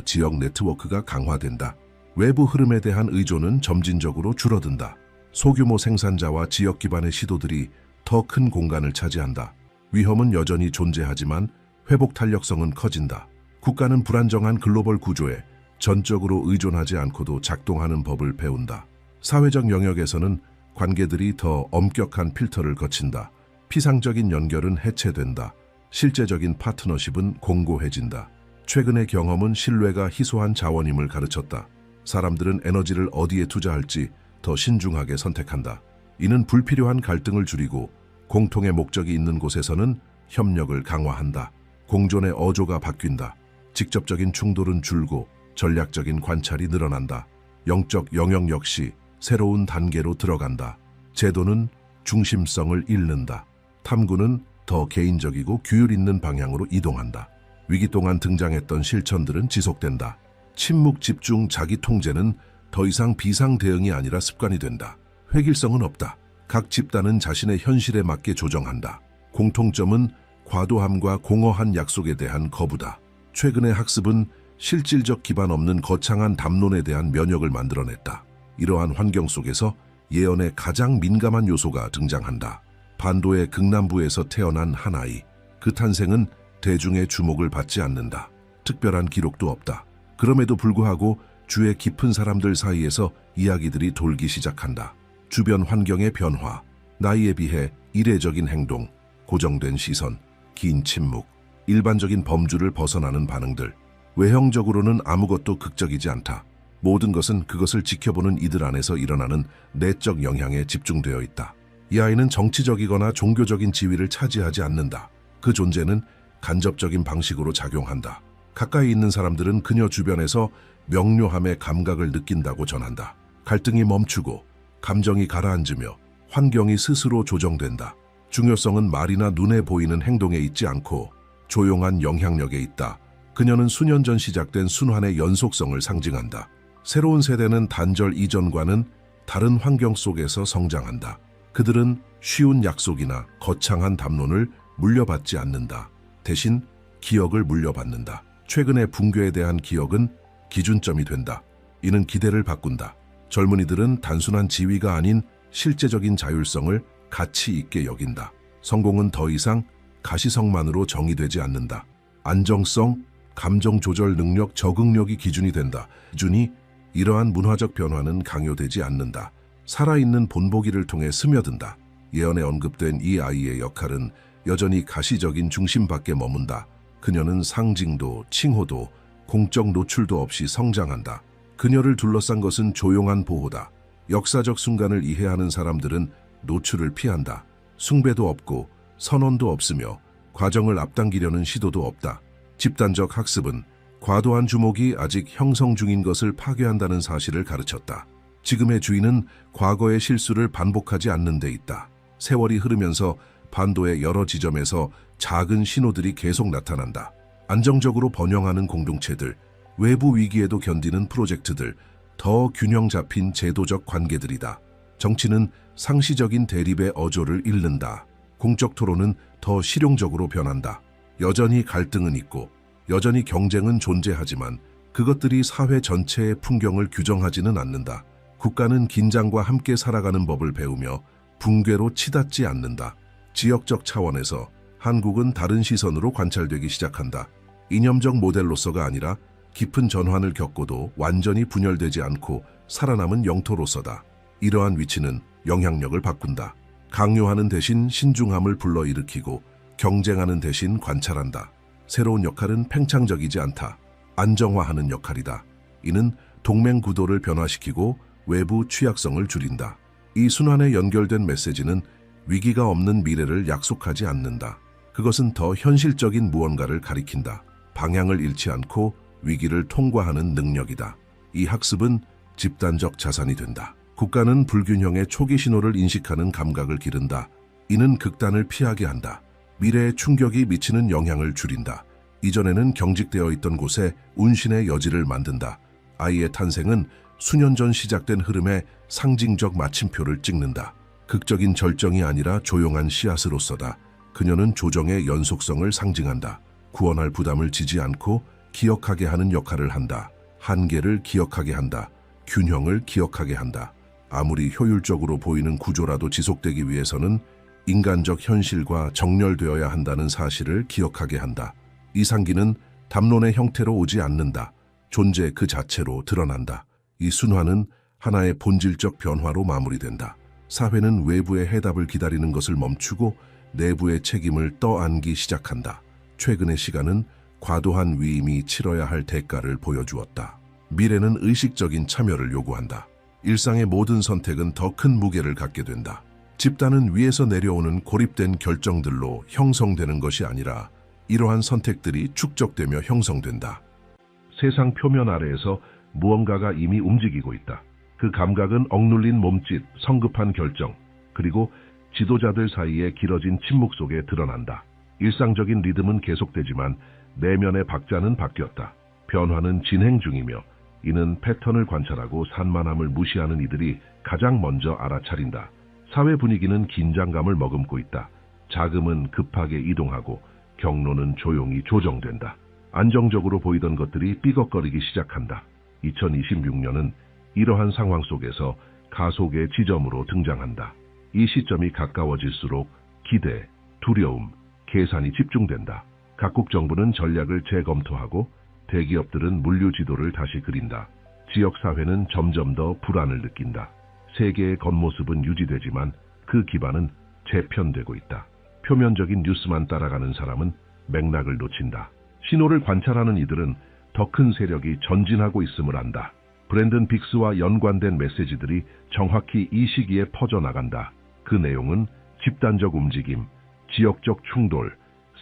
지역 네트워크가 강화된다. 외부 흐름에 대한 의존은 점진적으로 줄어든다. 소규모 생산자와 지역 기반의 시도들이 더 큰 공간을 차지한다. 위험은 여전히 존재하지만 회복 탄력성은 커진다. 국가는 불안정한 글로벌 구조에 전적으로 의존하지 않고도 작동하는 법을 배운다. 사회적 영역에서는 관계들이 더 엄격한 필터를 거친다. 피상적인 연결은 해체된다. 실제적인 파트너십은 공고해진다. 최근의 경험은 신뢰가 희소한 자원임을 가르쳤다. 사람들은 에너지를 어디에 투자할지 더 신중하게 선택한다. 이는 불필요한 갈등을 줄이고 공통의 목적이 있는 곳에서는 협력을 강화한다. 공존의 어조가 바뀐다. 직접적인 충돌은 줄고 전략적인 관찰이 늘어난다. 영적 영역 역시 새로운 단계로 들어간다. 제도는 중심성을 잃는다. 탐구는 더 개인적이고 규율 있는 방향으로 이동한다. 위기 동안 등장했던 실천들은 지속된다. 침묵, 집중, 자기 통제는 더 이상 비상 대응이 아니라 습관이 된다. 획일성은 없다. 각 집단은 자신의 현실에 맞게 조정한다. 공통점은 과도함과 공허한 약속에 대한 거부다. 최근의 학습은 실질적 기반 없는 거창한 담론에 대한 면역을 만들어냈다. 이러한 환경 속에서 예언의 가장 민감한 요소가 등장한다. 반도의 극남부에서 태어난 한 아이. 그 탄생은 대중의 주목을 받지 않는다. 특별한 기록도 없다. 그럼에도 불구하고 주의 깊은 사람들 사이에서 이야기들이 돌기 시작한다. 주변 환경의 변화, 나이에 비해 이례적인 행동, 고정된 시선, 긴 침묵, 일반적인 범주를 벗어나는 반응들. 외형적으로는 아무것도 극적이지 않다. 모든 것은 그것을 지켜보는 이들 안에서 일어나는 내적 영향에 집중되어 있다. 이 아이는 정치적이거나 종교적인 지위를 차지하지 않는다. 그 존재는 간접적인 방식으로 작용한다. 가까이 있는 사람들은 그녀 주변에서 명료함의 감각을 느낀다고 전한다. 갈등이 멈추고 감정이 가라앉으며 환경이 스스로 조정된다. 중요성은 말이나 눈에 보이는 행동에 있지 않고 조용한 영향력에 있다. 그녀는 수년 전 시작된 순환의 연속성을 상징한다. 새로운 세대는 단절 이전과는 다른 환경 속에서 성장한다. 그들은 쉬운 약속이나 거창한 담론을 물려받지 않는다. 대신 기억을 물려받는다. 최근의 붕괴에 대한 기억은 기준점이 된다. 이는 기대를 바꾼다. 젊은이들은 단순한 지위가 아닌 실제적인 자율성을 가치 있게 여긴다. 성공은 더 이상 가시성만으로 정의되지 않는다. 안정성, 감정 조절 능력, 적응력이 기준이 된다. 기준이 이러한 문화적 변화는 강요되지 않는다. 살아있는 본보기를 통해 스며든다. 예언에 언급된 이 아이의 역할은 여전히 가시적인 중심 밖에 머문다. 그녀는 상징도 칭호도 공적 노출도 없이 성장한다. 그녀를 둘러싼 것은 조용한 보호다. 역사적 순간을 이해하는 사람들은 노출을 피한다. 숭배도 없고 선언도 없으며 과정을 앞당기려는 시도도 없다. 집단적 학습은 과도한 주목이 아직 형성 중인 것을 파괴한다는 사실을 가르쳤다. 지금의 주인은 과거의 실수를 반복하지 않는 데 있다. 세월이 흐르면서 반도의 여러 지점에서 작은 신호들이 계속 나타난다. 안정적으로 번영하는 공동체들, 외부 위기에도 견디는 프로젝트들, 더 균형 잡힌 제도적 관계들이다. 정치는 상시적인 대립의 어조를 잃는다. 공적 토론은 더 실용적으로 변한다. 여전히 갈등은 있고 여전히 경쟁은 존재하지만 그것들이 사회 전체의 풍경을 규정하지는 않는다. 국가는 긴장과 함께 살아가는 법을 배우며 붕괴로 치닫지 않는다. 지역적 차원에서 한국은 다른 시선으로 관찰되기 시작한다. 이념적 모델로서가 아니라 깊은 전환을 겪고도 완전히 분열되지 않고 살아남은 영토로서다. 이러한 위치는 영향력을 바꾼다. 강요하는 대신 신중함을 불러일으키고 경쟁하는 대신 관찰한다. 새로운 역할은 팽창적이지 않다. 안정화하는 역할이다. 이는 동맹 구도를 변화시키고 외부 취약성을 줄인다. 이 순환에 연결된 메시지는 위기가 없는 미래를 약속하지 않는다. 그것은 더 현실적인 무언가를 가리킨다. 방향을 잃지 않고 위기를 통과하는 능력이다. 이 학습은 집단적 자산이 된다. 국가는 불균형의 초기 신호를 인식하는 감각을 기른다. 이는 극단을 피하게 한다. 미래의 충격이 미치는 영향을 줄인다. 이전에는 경직되어 있던 곳에 운신의 여지를 만든다. 아이의 탄생은 수년 전 시작된 흐름에 상징적 마침표를 찍는다. 극적인 절정이 아니라 조용한 씨앗으로서다. 그녀는 조정의 연속성을 상징한다. 구원할 부담을 지지 않고 기억하게 하는 역할을 한다. 한계를 기억하게 한다. 균형을 기억하게 한다. 아무리 효율적으로 보이는 구조라도 지속되기 위해서는 인간적 현실과 정렬되어야 한다는 사실을 기억하게 한다. 이상기는 담론의 형태로 오지 않는다. 존재 그 자체로 드러난다. 이 순환은 하나의 본질적 변화로 마무리된다. 사회는 외부의 해답을 기다리는 것을 멈추고 내부의 책임을 떠안기 시작한다. 최근의 시간은 과도한 위임이 치러야 할 대가를 보여주었다. 미래는 의식적인 참여를 요구한다. 일상의 모든 선택은 더 큰 무게를 갖게 된다. 집단은 위에서 내려오는 고립된 결정들로 형성되는 것이 아니라 이러한 선택들이 축적되며 형성된다. 세상 표면 아래에서 무언가가 이미 움직이고 있다. 그 감각은 억눌린 몸짓, 성급한 결정, 그리고 지도자들 사이의 길어진 침묵 속에 드러난다. 일상적인 리듬은 계속되지만 내면의 박자는 바뀌었다. 변화는 진행 중이며 이는 패턴을 관찰하고 산만함을 무시하는 이들이 가장 먼저 알아차린다. 사회 분위기는 긴장감을 머금고 있다. 자금은 급하게 이동하고 경로는 조용히 조정된다. 안정적으로 보이던 것들이 삐걱거리기 시작한다. 2026년은 이러한 상황 속에서 가속의 지점으로 등장한다. 이 시점이 가까워질수록 기대, 두려움, 계산이 집중된다. 각국 정부는 전략을 재검토하고 대기업들은 물류 지도를 다시 그린다. 지역사회는 점점 더 불안을 느낀다. 세계의 겉모습은 유지되지만 그 기반은 재편되고 있다. 표면적인 뉴스만 따라가는 사람은 맥락을 놓친다. 신호를 관찰하는 이들은 더 큰 세력이 전진하고 있음을 안다. 브랜든 빅스와 연관된 메시지들이 정확히 이 시기에 퍼져나간다. 그 내용은 집단적 움직임, 지역적 충돌,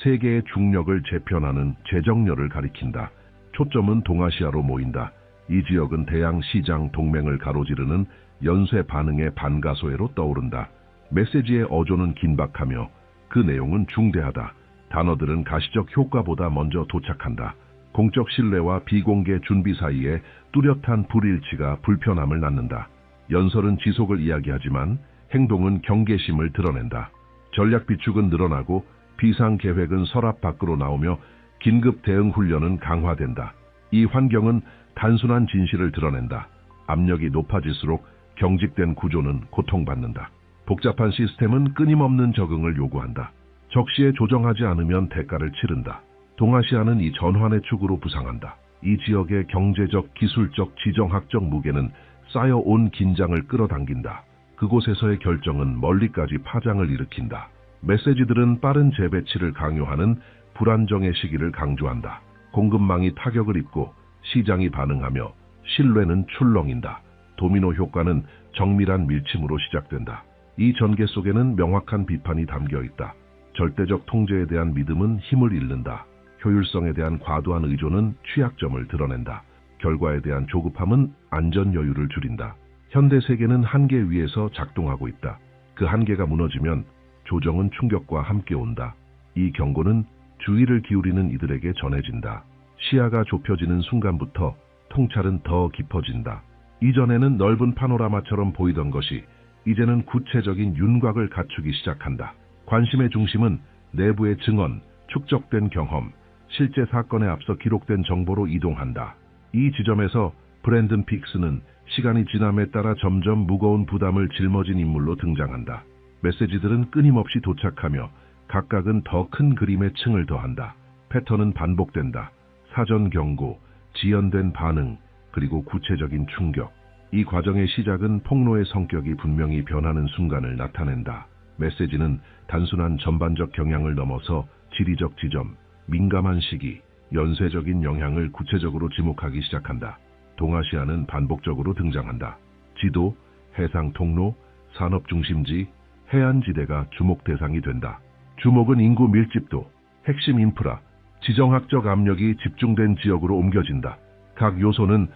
세계의 중력을 재편하는 재정렬을 가리킨다. 초점은 동아시아로 모인다. 이 지역은 대양 시장 동맹을 가로지르는 연쇄 반응의 반가소해로 떠오른다. 메시지의 어조는 긴박하며 그 내용은 중대하다. 단어들은 가시적 효과보다 먼저 도착한다. 공적 신뢰와 비공개 준비 사이에 뚜렷한 불일치가 불편함을 낳는다. 연설은 지속을 이야기하지만 행동은 경계심을 드러낸다. 전략 비축은 늘어나고 비상계획은 서랍 밖으로 나오며 긴급 대응 훈련은 강화된다. 이 환경은 단순한 진실을 드러낸다. 압력이 높아질수록 경직된 구조는 고통받는다. 복잡한 시스템은 끊임없는 적응을 요구한다. 적시에 조정하지 않으면 대가를 치른다. 동아시아는 이 전환의 축으로 부상한다. 이 지역의 경제적, 기술적, 지정학적 무게는 쌓여온 긴장을 끌어당긴다. 그곳에서의 결정은 멀리까지 파장을 일으킨다. 메시지들은 빠른 재배치를 강요하는 불안정의 시기를 강조한다. 공급망이 타격을 입고 시장이 반응하며 신뢰는 출렁인다. 도미노 효과는 정밀한 밀침으로 시작된다. 이 전개 속에는 명확한 비판이 담겨 있다. 절대적 통제에 대한 믿음은 힘을 잃는다. 효율성에 대한 과도한 의존은 취약점을 드러낸다. 결과에 대한 조급함은 안전 여유를 줄인다. 현대 세계는 한계 위에서 작동하고 있다. 그 한계가 무너지면 조정은 충격과 함께 온다. 이 경고는 주의를 기울이는 이들에게 전해진다. 시야가 좁혀지는 순간부터 통찰은 더 깊어진다. 이전에는 넓은 파노라마처럼 보이던 것이 이제는 구체적인 윤곽을 갖추기 시작한다. 관심의 중심은 내부의 증언, 축적된 경험, 실제 사건에 앞서 기록된 정보로 이동한다. 이 지점에서 브랜든 픽스는 시간이 지남에 따라 점점 무거운 부담을 짊어진 인물로 등장한다. 메시지들은 끊임없이 도착하며 각각은 더 큰 그림의 층을 더한다. 패턴은 반복된다. 사전 경고, 지연된 반응, 그리고 구체적인 충격. 이 과정의 시작은 폭로의 성격이 분명히 변하는 순간을 나타낸다. 메시지는 단순한 전반적 경향을 넘어서 지리적 지점, 민감한 시기, 연쇄적인 영향을 구체적으로 지목하기 시작한다. 동아시아는 반복적으로 등장한다. 지도, 해상 통로, 산업 중심지, 해안지대가 주목 대상이 된다. 주목은 인구 밀집도, 핵심 인프라, 지정학적 압력이 집중된 지역으로 옮겨진다. 각 요소는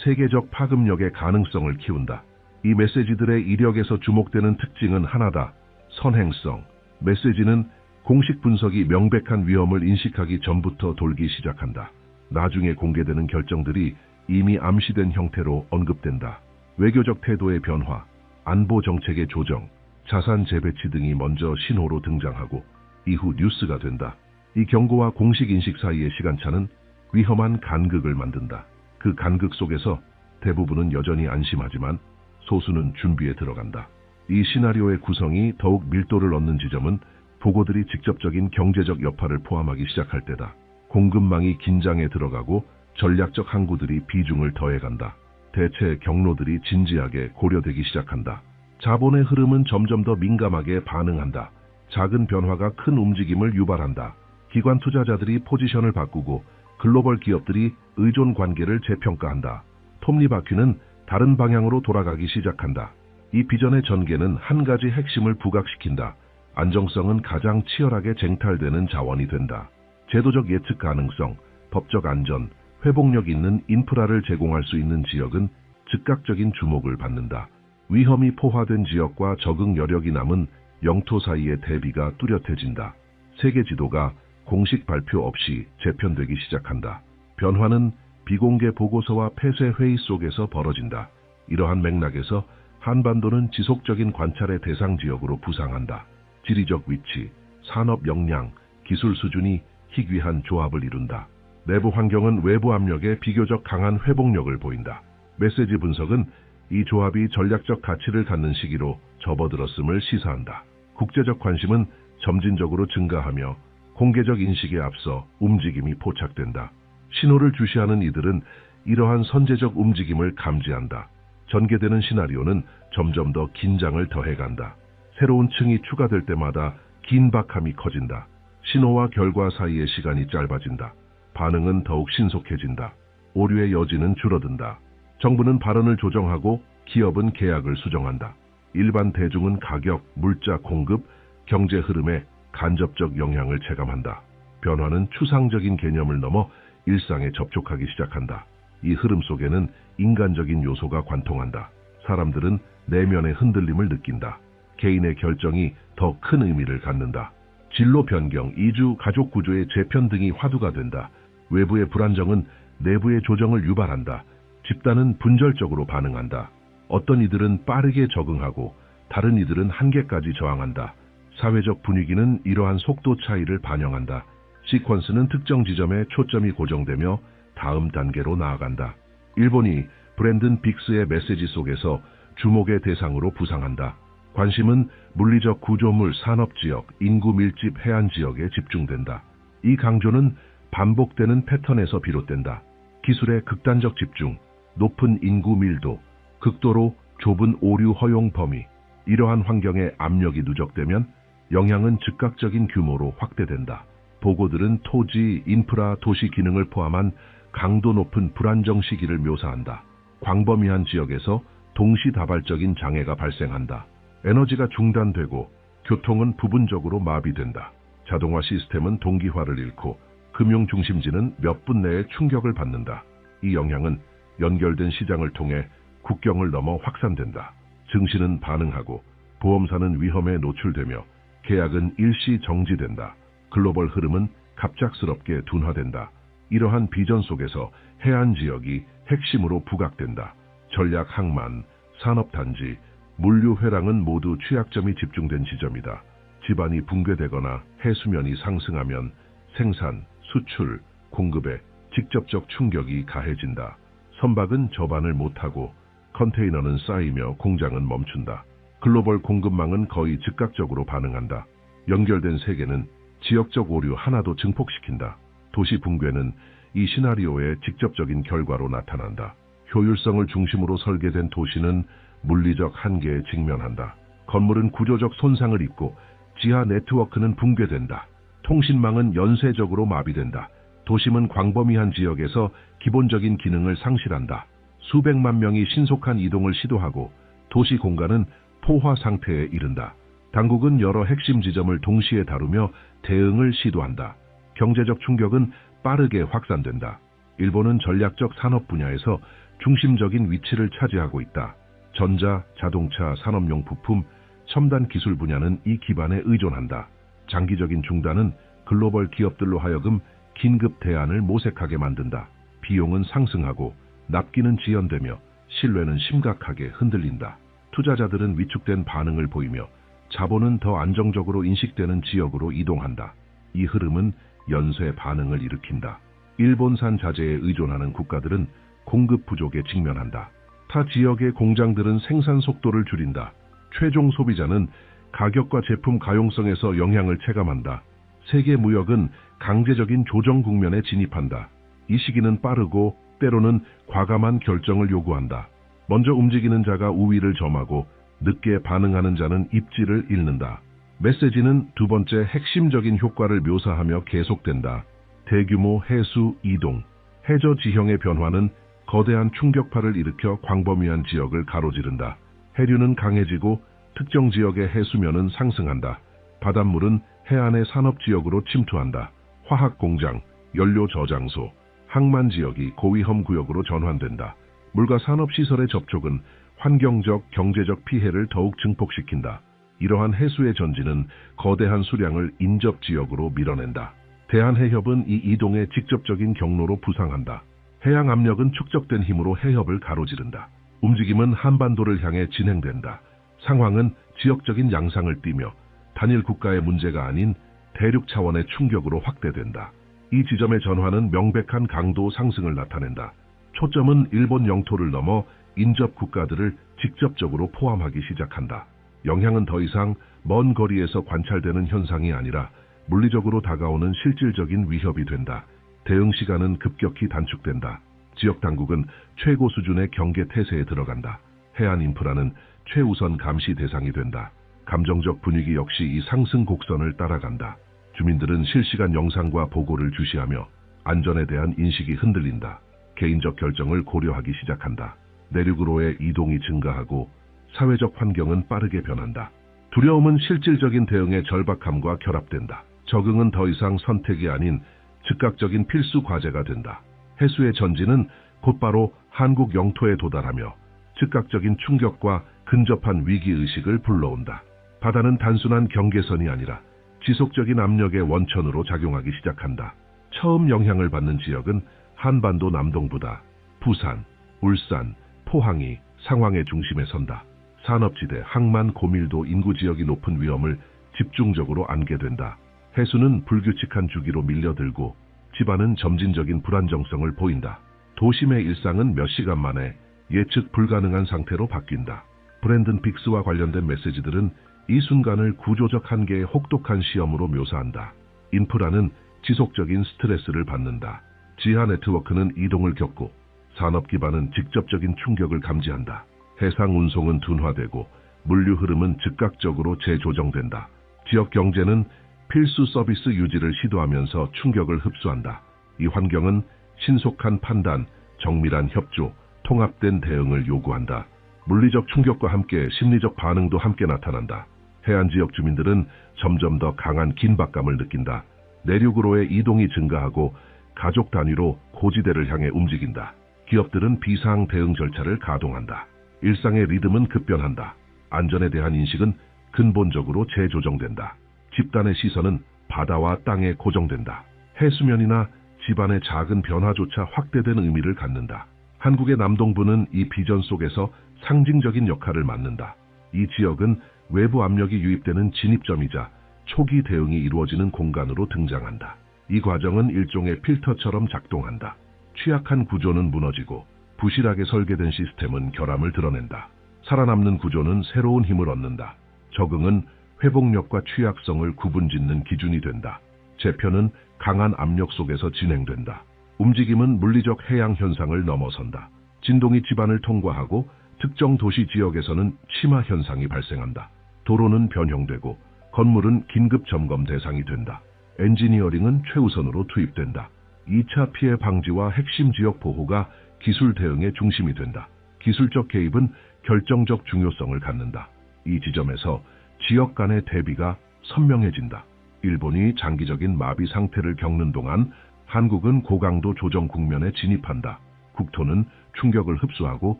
세계적 파급력의 가능성을 키운다. 이 메시지들의 이력에서 주목되는 특징은 하나다. 선행성. 메시지는 공식 분석이 명백한 위험을 인식하기 전부터 돌기 시작한다. 나중에 공개되는 결정들이 이미 암시된 형태로 언급된다. 외교적 태도의 변화, 안보 정책의 조정, 자산 재배치 등이 먼저 신호로 등장하고 이후 뉴스가 된다. 이 경고와 공식 인식 사이의 시간차는 위험한 간극을 만든다. 그 간극 속에서 대부분은 여전히 안심하지만 소수는 준비에 들어간다. 이 시나리오의 구성이 더욱 밀도를 얻는 지점은 보고들이 직접적인 경제적 여파를 포함하기 시작할 때다. 공급망이 긴장에 들어가고 전략적 항구들이 비중을 더해간다. 대체 경로들이 진지하게 고려되기 시작한다. 자본의 흐름은 점점 더 민감하게 반응한다. 작은 변화가 큰 움직임을 유발한다. 기관 투자자들이 포지션을 바꾸고 글로벌 기업들이 의존 관계를 재평가한다. 톱니바퀴는 다른 방향으로 돌아가기 시작한다. 이 비전의 전개는 한 가지 핵심을 부각시킨다. 안정성은 가장 치열하게 쟁탈되는 자원이 된다. 제도적 예측 가능성, 법적 안전, 회복력 있는 인프라를 제공할 수 있는 지역은 즉각적인 주목을 받는다. 위험이 포화된 지역과 적응 여력이 남은 영토 사이의 대비가 뚜렷해진다. 세계 지도가 공식 발표 없이 재편되기 시작한다. 변화는 비공개 보고서와 폐쇄 회의 속에서 벌어진다. 이러한 맥락에서 한반도는 지속적인 관찰의 대상 지역으로 부상한다. 지리적 위치, 산업 역량, 기술 수준이 희귀한 조합을 이룬다. 내부 환경은 외부 압력에 비교적 강한 회복력을 보인다. 메시지 분석은 이 조합이 전략적 가치를 갖는 시기로 접어들었음을 시사한다. 국제적 관심은 점진적으로 증가하며 공개적 인식에 앞서 움직임이 포착된다. 신호를 주시하는 이들은 이러한 선제적 움직임을 감지한다. 전개되는 시나리오는 점점 더 긴장을 더해간다. 새로운 층이 추가될 때마다 긴박함이 커진다. 신호와 결과 사이의 시간이 짧아진다. 반응은 더욱 신속해진다. 오류의 여지는 줄어든다. 정부는 발언을 조정하고 기업은 계약을 수정한다. 일반 대중은 가격, 물자 공급, 경제 흐름에 간접적 영향을 체감한다. 변화는 추상적인 개념을 넘어 일상에 접촉하기 시작한다. 이 흐름 속에는 인간적인 요소가 관통한다. 사람들은 내면의 흔들림을 느낀다. 개인의 결정이 더 큰 의미를 갖는다. 진로 변경, 이주, 가족 구조의 재편 등이 화두가 된다. 외부의 불안정은 내부의 조정을 유발한다. 집단은 분절적으로 반응한다. 어떤 이들은 빠르게 적응하고 다른 이들은 한계까지 저항한다. 사회적 분위기는 이러한 속도 차이를 반영한다. 시퀀스는 특정 지점에 초점이 고정되며 다음 단계로 나아간다. 일본이 브랜든 빅스의 메시지 속에서 주목의 대상으로 부상한다. 관심은 물리적 구조물, 산업지역, 인구 밀집 해안 지역에 집중된다. 이 강조는 반복되는 패턴에서 비롯된다. 기술의 극단적 집중, 높은 인구 밀도, 극도로 좁은 오류 허용 범위, 이러한 환경에 압력이 누적되면 영향은 즉각적인 규모로 확대된다. 보고들은 토지, 인프라, 도시 기능을 포함한 강도 높은 불안정 시기를 묘사한다. 광범위한 지역에서 동시다발적인 장애가 발생한다. 에너지가 중단되고 교통은 부분적으로 마비된다. 자동화 시스템은 동기화를 잃고 금융 중심지는 몇 분 내에 충격을 받는다. 이 영향은 연결된 시장을 통해 국경을 넘어 확산된다. 증시는 반응하고 보험사는 위험에 노출되며 계약은 일시 정지된다. 글로벌 흐름은 갑작스럽게 둔화된다. 이러한 비전 속에서 해안 지역이 핵심으로 부각된다. 전략 항만, 산업단지, 물류 회랑은 모두 취약점이 집중된 지점이다. 지반이 붕괴되거나 해수면이 상승하면 생산, 수출, 공급에 직접적 충격이 가해진다. 선박은 저반을 못하고 컨테이너는 쌓이며 공장은 멈춘다. 글로벌 공급망은 거의 즉각적으로 반응한다. 연결된 세계는 지역적 오류 하나도 증폭시킨다. 도시 붕괴는 이 시나리오의 직접적인 결과로 나타난다. 효율성을 중심으로 설계된 도시는 물리적 한계에 직면한다. 건물은 구조적 손상을 입고 지하 네트워크는 붕괴된다. 통신망은 연쇄적으로 마비된다. 도심은 광범위한 지역에서 기본적인 기능을 상실한다. 수백만 명이 신속한 이동을 시도하고 도시 공간은 포화 상태에 이른다. 당국은 여러 핵심 지점을 동시에 다루며 대응을 시도한다. 경제적 충격은 빠르게 확산된다. 일본은 전략적 산업 분야에서 중심적인 위치를 차지하고 있다. 전자, 자동차, 산업용 부품, 첨단 기술 분야는 이 기반에 의존한다. 장기적인 중단은 글로벌 기업들로 하여금 긴급 대안을 모색하게 만든다. 비용은 상승하고 납기는 지연되며 신뢰는 심각하게 흔들린다. 투자자들은 위축된 반응을 보이며 자본은 더 안정적으로 인식되는 지역으로 이동한다. 이 흐름은 연쇄 반응을 일으킨다. 일본산 자재에 의존하는 국가들은 공급 부족에 직면한다. 타 지역의 공장들은 생산 속도를 줄인다. 최종 소비자는 가격과 제품 가용성에서 영향을 체감한다. 세계 무역은 강제적인 조정 국면에 진입한다. 이 시기는 빠르고 때로는 과감한 결정을 요구한다. 먼저 움직이는 자가 우위를 점하고 늦게 반응하는 자는 입지를 잃는다. 메시지는 두 번째 핵심적인 효과를 묘사하며 계속된다. 대규모 해수 이동, 해저 지형의 변화는 거대한 충격파를 일으켜 광범위한 지역을 가로지른다. 해류는 강해지고 특정 지역의 해수면은 상승한다. 바닷물은 해안의 산업지역으로 침투한다. 화학공장, 연료 저장소, 항만 지역이 고위험 구역으로 전환된다. 물과 산업시설의 접촉은 환경적, 경제적 피해를 더욱 증폭시킨다. 이러한 해수의 전진은 거대한 수량을 인접지역으로 밀어낸다. 대한해협은 이 이동의 직접적인 경로로 부상한다. 해양 압력은 축적된 힘으로 해협을 가로지른다. 움직임은 한반도를 향해 진행된다. 상황은 지역적인 양상을 띠며 단일 국가의 문제가 아닌 대륙 차원의 충격으로 확대된다. 이 지점의 전환은 명백한 강도 상승을 나타낸다. 초점은 일본 영토를 넘어 인접 국가들을 직접적으로 포함하기 시작한다. 영향은 더 이상 먼 거리에서 관찰되는 현상이 아니라 물리적으로 다가오는 실질적인 위협이 된다. 대응 시간은 급격히 단축된다. 지역 당국은 최고 수준의 경계 태세에 들어간다. 해안 인프라는 최우선 감시 대상이 된다. 감정적 분위기 역시 이 상승 곡선을 따라간다. 주민들은 실시간 영상과 보고를 주시하며 안전에 대한 인식이 흔들린다. 개인적 결정을 고려하기 시작한다. 내륙으로의 이동이 증가하고 사회적 환경은 빠르게 변한다. 두려움은 실질적인 대응의 절박함과 결합된다. 적응은 더 이상 선택이 아닌 즉각적인 필수 과제가 된다. 해수의 전진은 곧바로 한국 영토에 도달하며 즉각적인 충격과 근접한 위기의식을 불러온다. 바다는 단순한 경계선이 아니라 지속적인 압력의 원천으로 작용하기 시작한다. 처음 영향을 받는 지역은 한반도 남동부다. 부산, 울산, 포항이 상황의 중심에 선다. 산업지대, 항만, 고밀도 인구 지역이 높은 위험을 집중적으로 안게 된다. 해수는 불규칙한 주기로 밀려들고 집안은 점진적인 불안정성을 보인다. 도심의 일상은 몇 시간 만에 예측 불가능한 상태로 바뀐다. 브랜든 빅스와 관련된 메시지들은 이 순간을 구조적 한계의 혹독한 시험으로 묘사한다. 인프라는 지속적인 스트레스를 받는다. 지하 네트워크는 이동을 겪고 산업 기반은 직접적인 충격을 감지한다. 해상 운송은 둔화되고 물류 흐름은 즉각적으로 재조정된다. 지역 경제는 필수 서비스 유지를 시도하면서 충격을 흡수한다. 이 환경은 신속한 판단, 정밀한 협조, 통합된 대응을 요구한다. 물리적 충격과 함께 심리적 반응도 함께 나타난다. 해안 지역 주민들은 점점 더 강한 긴박감을 느낀다. 내륙으로의 이동이 증가하고 가족 단위로 고지대를 향해 움직인다. 기업들은 비상 대응 절차를 가동한다. 일상의 리듬은 급변한다. 안전에 대한 인식은 근본적으로 재조정된다. 집단의 시선은 바다와 땅에 고정된다. 해수면이나 집안의 작은 변화조차 확대된 의미를 갖는다. 한국의 남동부는 이 비전 속에서 상징적인 역할을 맡는다. 이 지역은 외부 압력이 유입되는 진입점이자 초기 대응이 이루어지는 공간으로 등장한다. 이 과정은 일종의 필터처럼 작동한다. 취약한 구조는 무너지고 부실하게 설계된 시스템은 결함을 드러낸다. 살아남는 구조는 새로운 힘을 얻는다. 적응은 회복력과 취약성을 구분짓는 기준이 된다. 재편은 강한 압력 속에서 진행된다. 움직임은 물리적 해양 현상을 넘어선다. 진동이 집안을 통과하고 특정 도시 지역에서는 침하 현상이 발생한다. 도로는 변형되고 건물은 긴급 점검 대상이 된다. 엔지니어링은 최우선으로 투입된다. 2차 피해 방지와 핵심 지역 보호가 기술 대응의 중심이 된다. 기술적 개입은 결정적 중요성을 갖는다. 이 지점에서 지역 간의 대비가 선명해진다. 일본이 장기적인 마비 상태를 겪는 동안 한국은 고강도 조정 국면에 진입한다. 국토는 충격을 흡수하고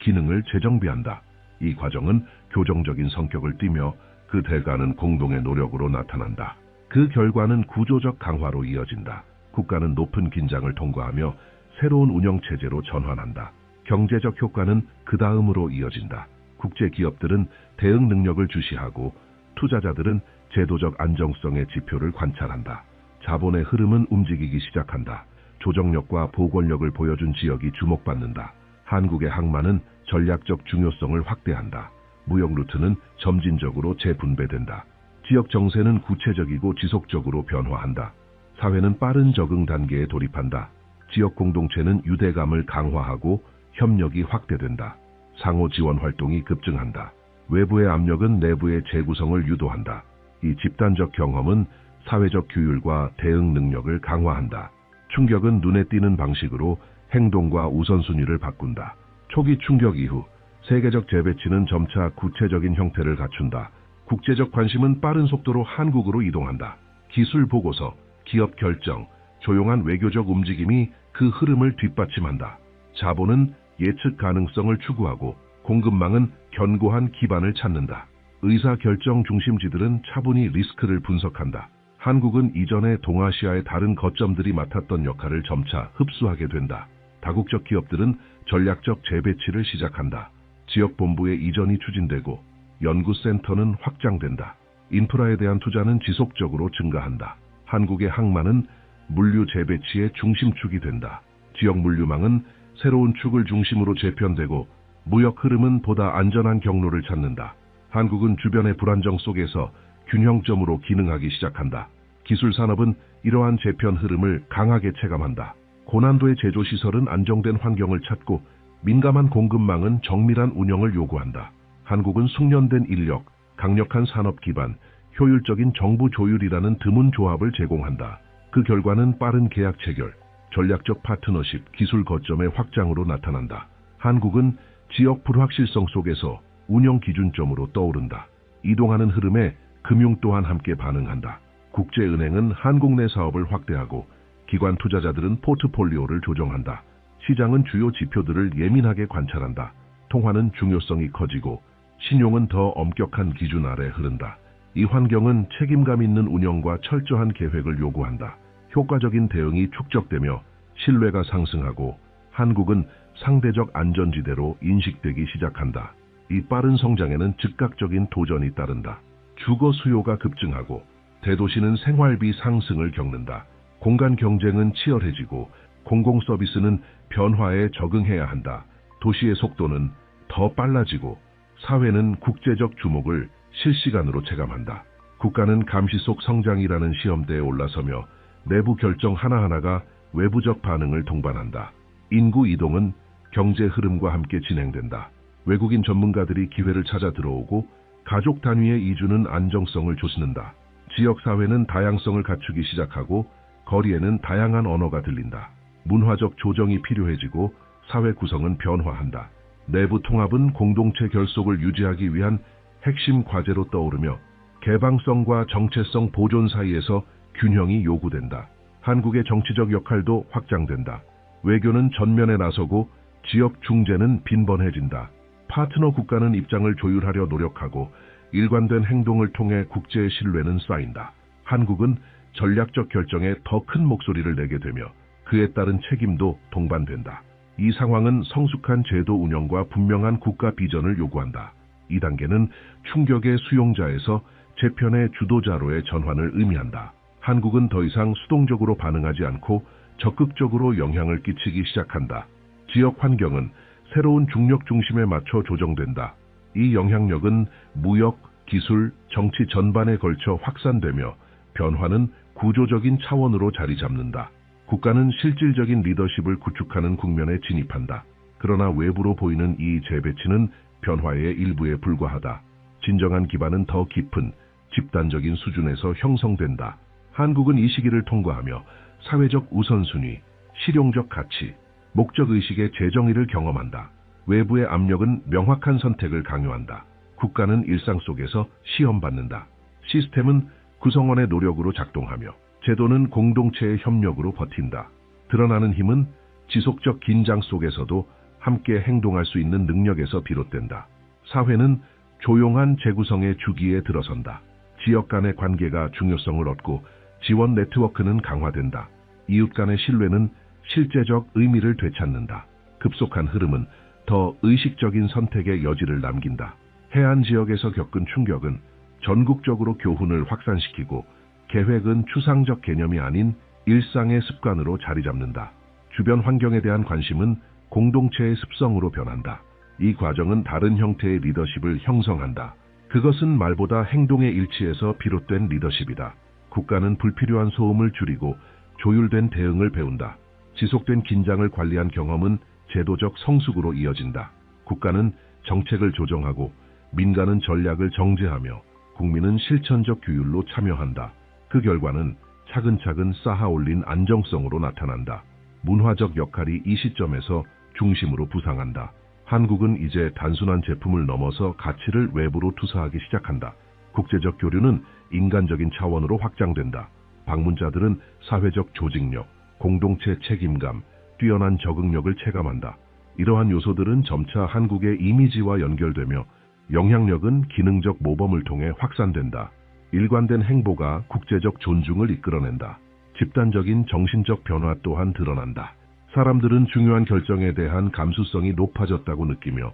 기능을 재정비한다. 이 과정은 교정적인 성격을 띠며 그 대가는 공동의 노력으로 나타난다. 그 결과는 구조적 강화로 이어진다. 국가는 높은 긴장을 통과하며 새로운 운영체제로 전환한다. 경제적 효과는 그 다음으로 이어진다. 국제기업들은 대응 능력을 주시하고 투자자들은 제도적 안정성의 지표를 관찰한다. 자본의 흐름은 움직이기 시작한다. 조정력과 보건력을 보여준 지역이 주목받는다. 한국의 항만은 전략적 중요성을 확대한다. 무역 루트는 점진적으로 재분배된다. 지역 정세는 구체적이고 지속적으로 변화한다. 사회는 빠른 적응 단계에 돌입한다. 지역 공동체는 유대감을 강화하고 협력이 확대된다. 상호 지원 활동이 급증한다. 외부의 압력은 내부의 재구성을 유도한다. 이 집단적 경험은 사회적 규율과 대응 능력을 강화한다. 충격은 눈에 띄는 방식으로 행동과 우선순위를 바꾼다. 초기 충격 이후 세계적 재배치는 점차 구체적인 형태를 갖춘다. 국제적 관심은 빠른 속도로 한국으로 이동한다. 기술 보고서, 기업 결정, 조용한 외교적 움직임이 그 흐름을 뒷받침한다. 자본은 예측 가능성을 추구하고 공급망은 견고한 기반을 찾는다. 의사결정 중심지들은 차분히 리스크를 분석한다. 한국은 이전에 동아시아의 다른 거점들이 맡았던 역할을 점차 흡수하게 된다. 다국적 기업들은 전략적 재배치를 시작한다. 지역본부의 이전이 추진되고 연구센터는 확장된다. 인프라에 대한 투자는 지속적으로 증가한다. 한국의 항만은 물류 재배치의 중심축이 된다. 지역 물류망은 새로운 축을 중심으로 재편되고 무역 흐름은 보다 안전한 경로를 찾는다. 한국은 주변의 불안정 속에서 균형점으로 기능하기 시작한다. 기술 산업은 이러한 재편 흐름을 강하게 체감한다. 고난도의 제조시설은 안정된 환경을 찾고 민감한 공급망은 정밀한 운영을 요구한다. 한국은 숙련된 인력, 강력한 산업 기반, 효율적인 정부 조율이라는 드문 조합을 제공한다. 그 결과는 빠른 계약 체결, 전략적 파트너십, 기술 거점의 확장으로 나타난다. 한국은 지역 불확실성 속에서 운영 기준점으로 떠오른다. 이동하는 흐름에 금융 또한 함께 반응한다. 국제은행은 한국 내 사업을 확대하고 기관 투자자들은 포트폴리오를 조정한다. 시장은 주요 지표들을 예민하게 관찰한다. 통화는 중요성이 커지고 신용은 더 엄격한 기준 아래 흐른다. 이 환경은 책임감 있는 운영과 철저한 계획을 요구한다. 효과적인 대응이 축적되며 신뢰가 상승하고 한국은 상대적 안전지대로 인식되기 시작한다. 이 빠른 성장에는 즉각적인 도전이 따른다. 주거 수요가 급증하고 대도시는 생활비 상승을 겪는다. 공간 경쟁은 치열해지고 공공 서비스는 변화에 적응해야 한다. 도시의 속도는 더 빨라지고 사회는 국제적 주목을 실시간으로 체감한다. 국가는 감시 속 성장이라는 시험대에 올라서며 내부 결정 하나하나가 외부적 반응을 동반한다. 인구 이동은 경제 흐름과 함께 진행된다. 외국인 전문가들이 기회를 찾아 들어오고 가족 단위의 이주는 안정성을 조스는다. 지역사회는 다양성을 갖추기 시작하고 거리에는 다양한 언어가 들린다. 문화적 조정이 필요해지고 사회 구성은 변화한다. 내부 통합은 공동체 결속을 유지하기 위한 핵심 과제로 떠오르며 개방성과 정체성 보존 사이에서 균형이 요구된다. 한국의 정치적 역할도 확장된다. 외교는 전면에 나서고 지역 중재는 빈번해진다. 파트너 국가는 입장을 조율하려 노력하고 일관된 행동을 통해 국제의 신뢰는 쌓인다. 한국은 전략적 결정에 더 큰 목소리를 내게 되며 그에 따른 책임도 동반된다. 이 상황은 성숙한 제도 운영과 분명한 국가 비전을 요구한다. 이 단계는 충격의 수용자에서 재편의 주도자로의 전환을 의미한다. 한국은 더 이상 수동적으로 반응하지 않고 적극적으로 영향을 끼치기 시작한다. 지역 환경은 새로운 중력 중심에 맞춰 조정된다. 이 영향력은 무역, 기술, 정치 전반에 걸쳐 확산되며 변화는 구조적인 차원으로 자리 잡는다. 국가는 실질적인 리더십을 구축하는 국면에 진입한다. 그러나 외부로 보이는 이 재배치는 변화의 일부에 불과하다. 진정한 기반은 더 깊은 집단적인 수준에서 형성된다. 한국은 이 시기를 통과하며 사회적 우선순위, 실용적 가치, 목적의식의 재정의를 경험한다. 외부의 압력은 명확한 선택을 강요한다. 국가는 일상 속에서 시험받는다. 시스템은 구성원의 노력으로 작동하며 제도는 공동체의 협력으로 버틴다. 드러나는 힘은 지속적 긴장 속에서도 함께 행동할 수 있는 능력에서 비롯된다. 사회는 조용한 재구성의 주기에 들어선다. 지역 간의 관계가 중요성을 얻고 지원 네트워크는 강화된다. 이웃 간의 신뢰는 실제적 의미를 되찾는다. 급속한 흐름은 더 의식적인 선택의 여지를 남긴다. 해안 지역에서 겪은 충격은 전국적으로 교훈을 확산시키고 계획은 추상적 개념이 아닌 일상의 습관으로 자리 잡는다. 주변 환경에 대한 관심은 공동체의 습성으로 변한다. 이 과정은 다른 형태의 리더십을 형성한다. 그것은 말보다 행동의 일치에서 비롯된 리더십이다. 국가는 불필요한 소음을 줄이고 조율된 대응을 배운다. 지속된 긴장을 관리한 경험은 제도적 성숙으로 이어진다. 국가는 정책을 조정하고 민간은 전략을 정제하며 국민은 실천적 규율로 참여한다. 그 결과는 차근차근 쌓아올린 안정성으로 나타난다. 문화적 역할이 이 시점에서 중심으로 부상한다. 한국은 이제 단순한 제품을 넘어서 가치를 외부로 투사하기 시작한다. 국제적 교류는 인간적인 차원으로 확장된다. 방문자들은 사회적 조직력, 공동체 책임감, 뛰어난 적응력을 체감한다. 이러한 요소들은 점차 한국의 이미지와 연결되며 영향력은 기능적 모범을 통해 확산된다. 일관된 행보가 국제적 존중을 이끌어낸다. 집단적인 정신적 변화 또한 드러난다. 사람들은 중요한 결정에 대한 감수성이 높아졌다고 느끼며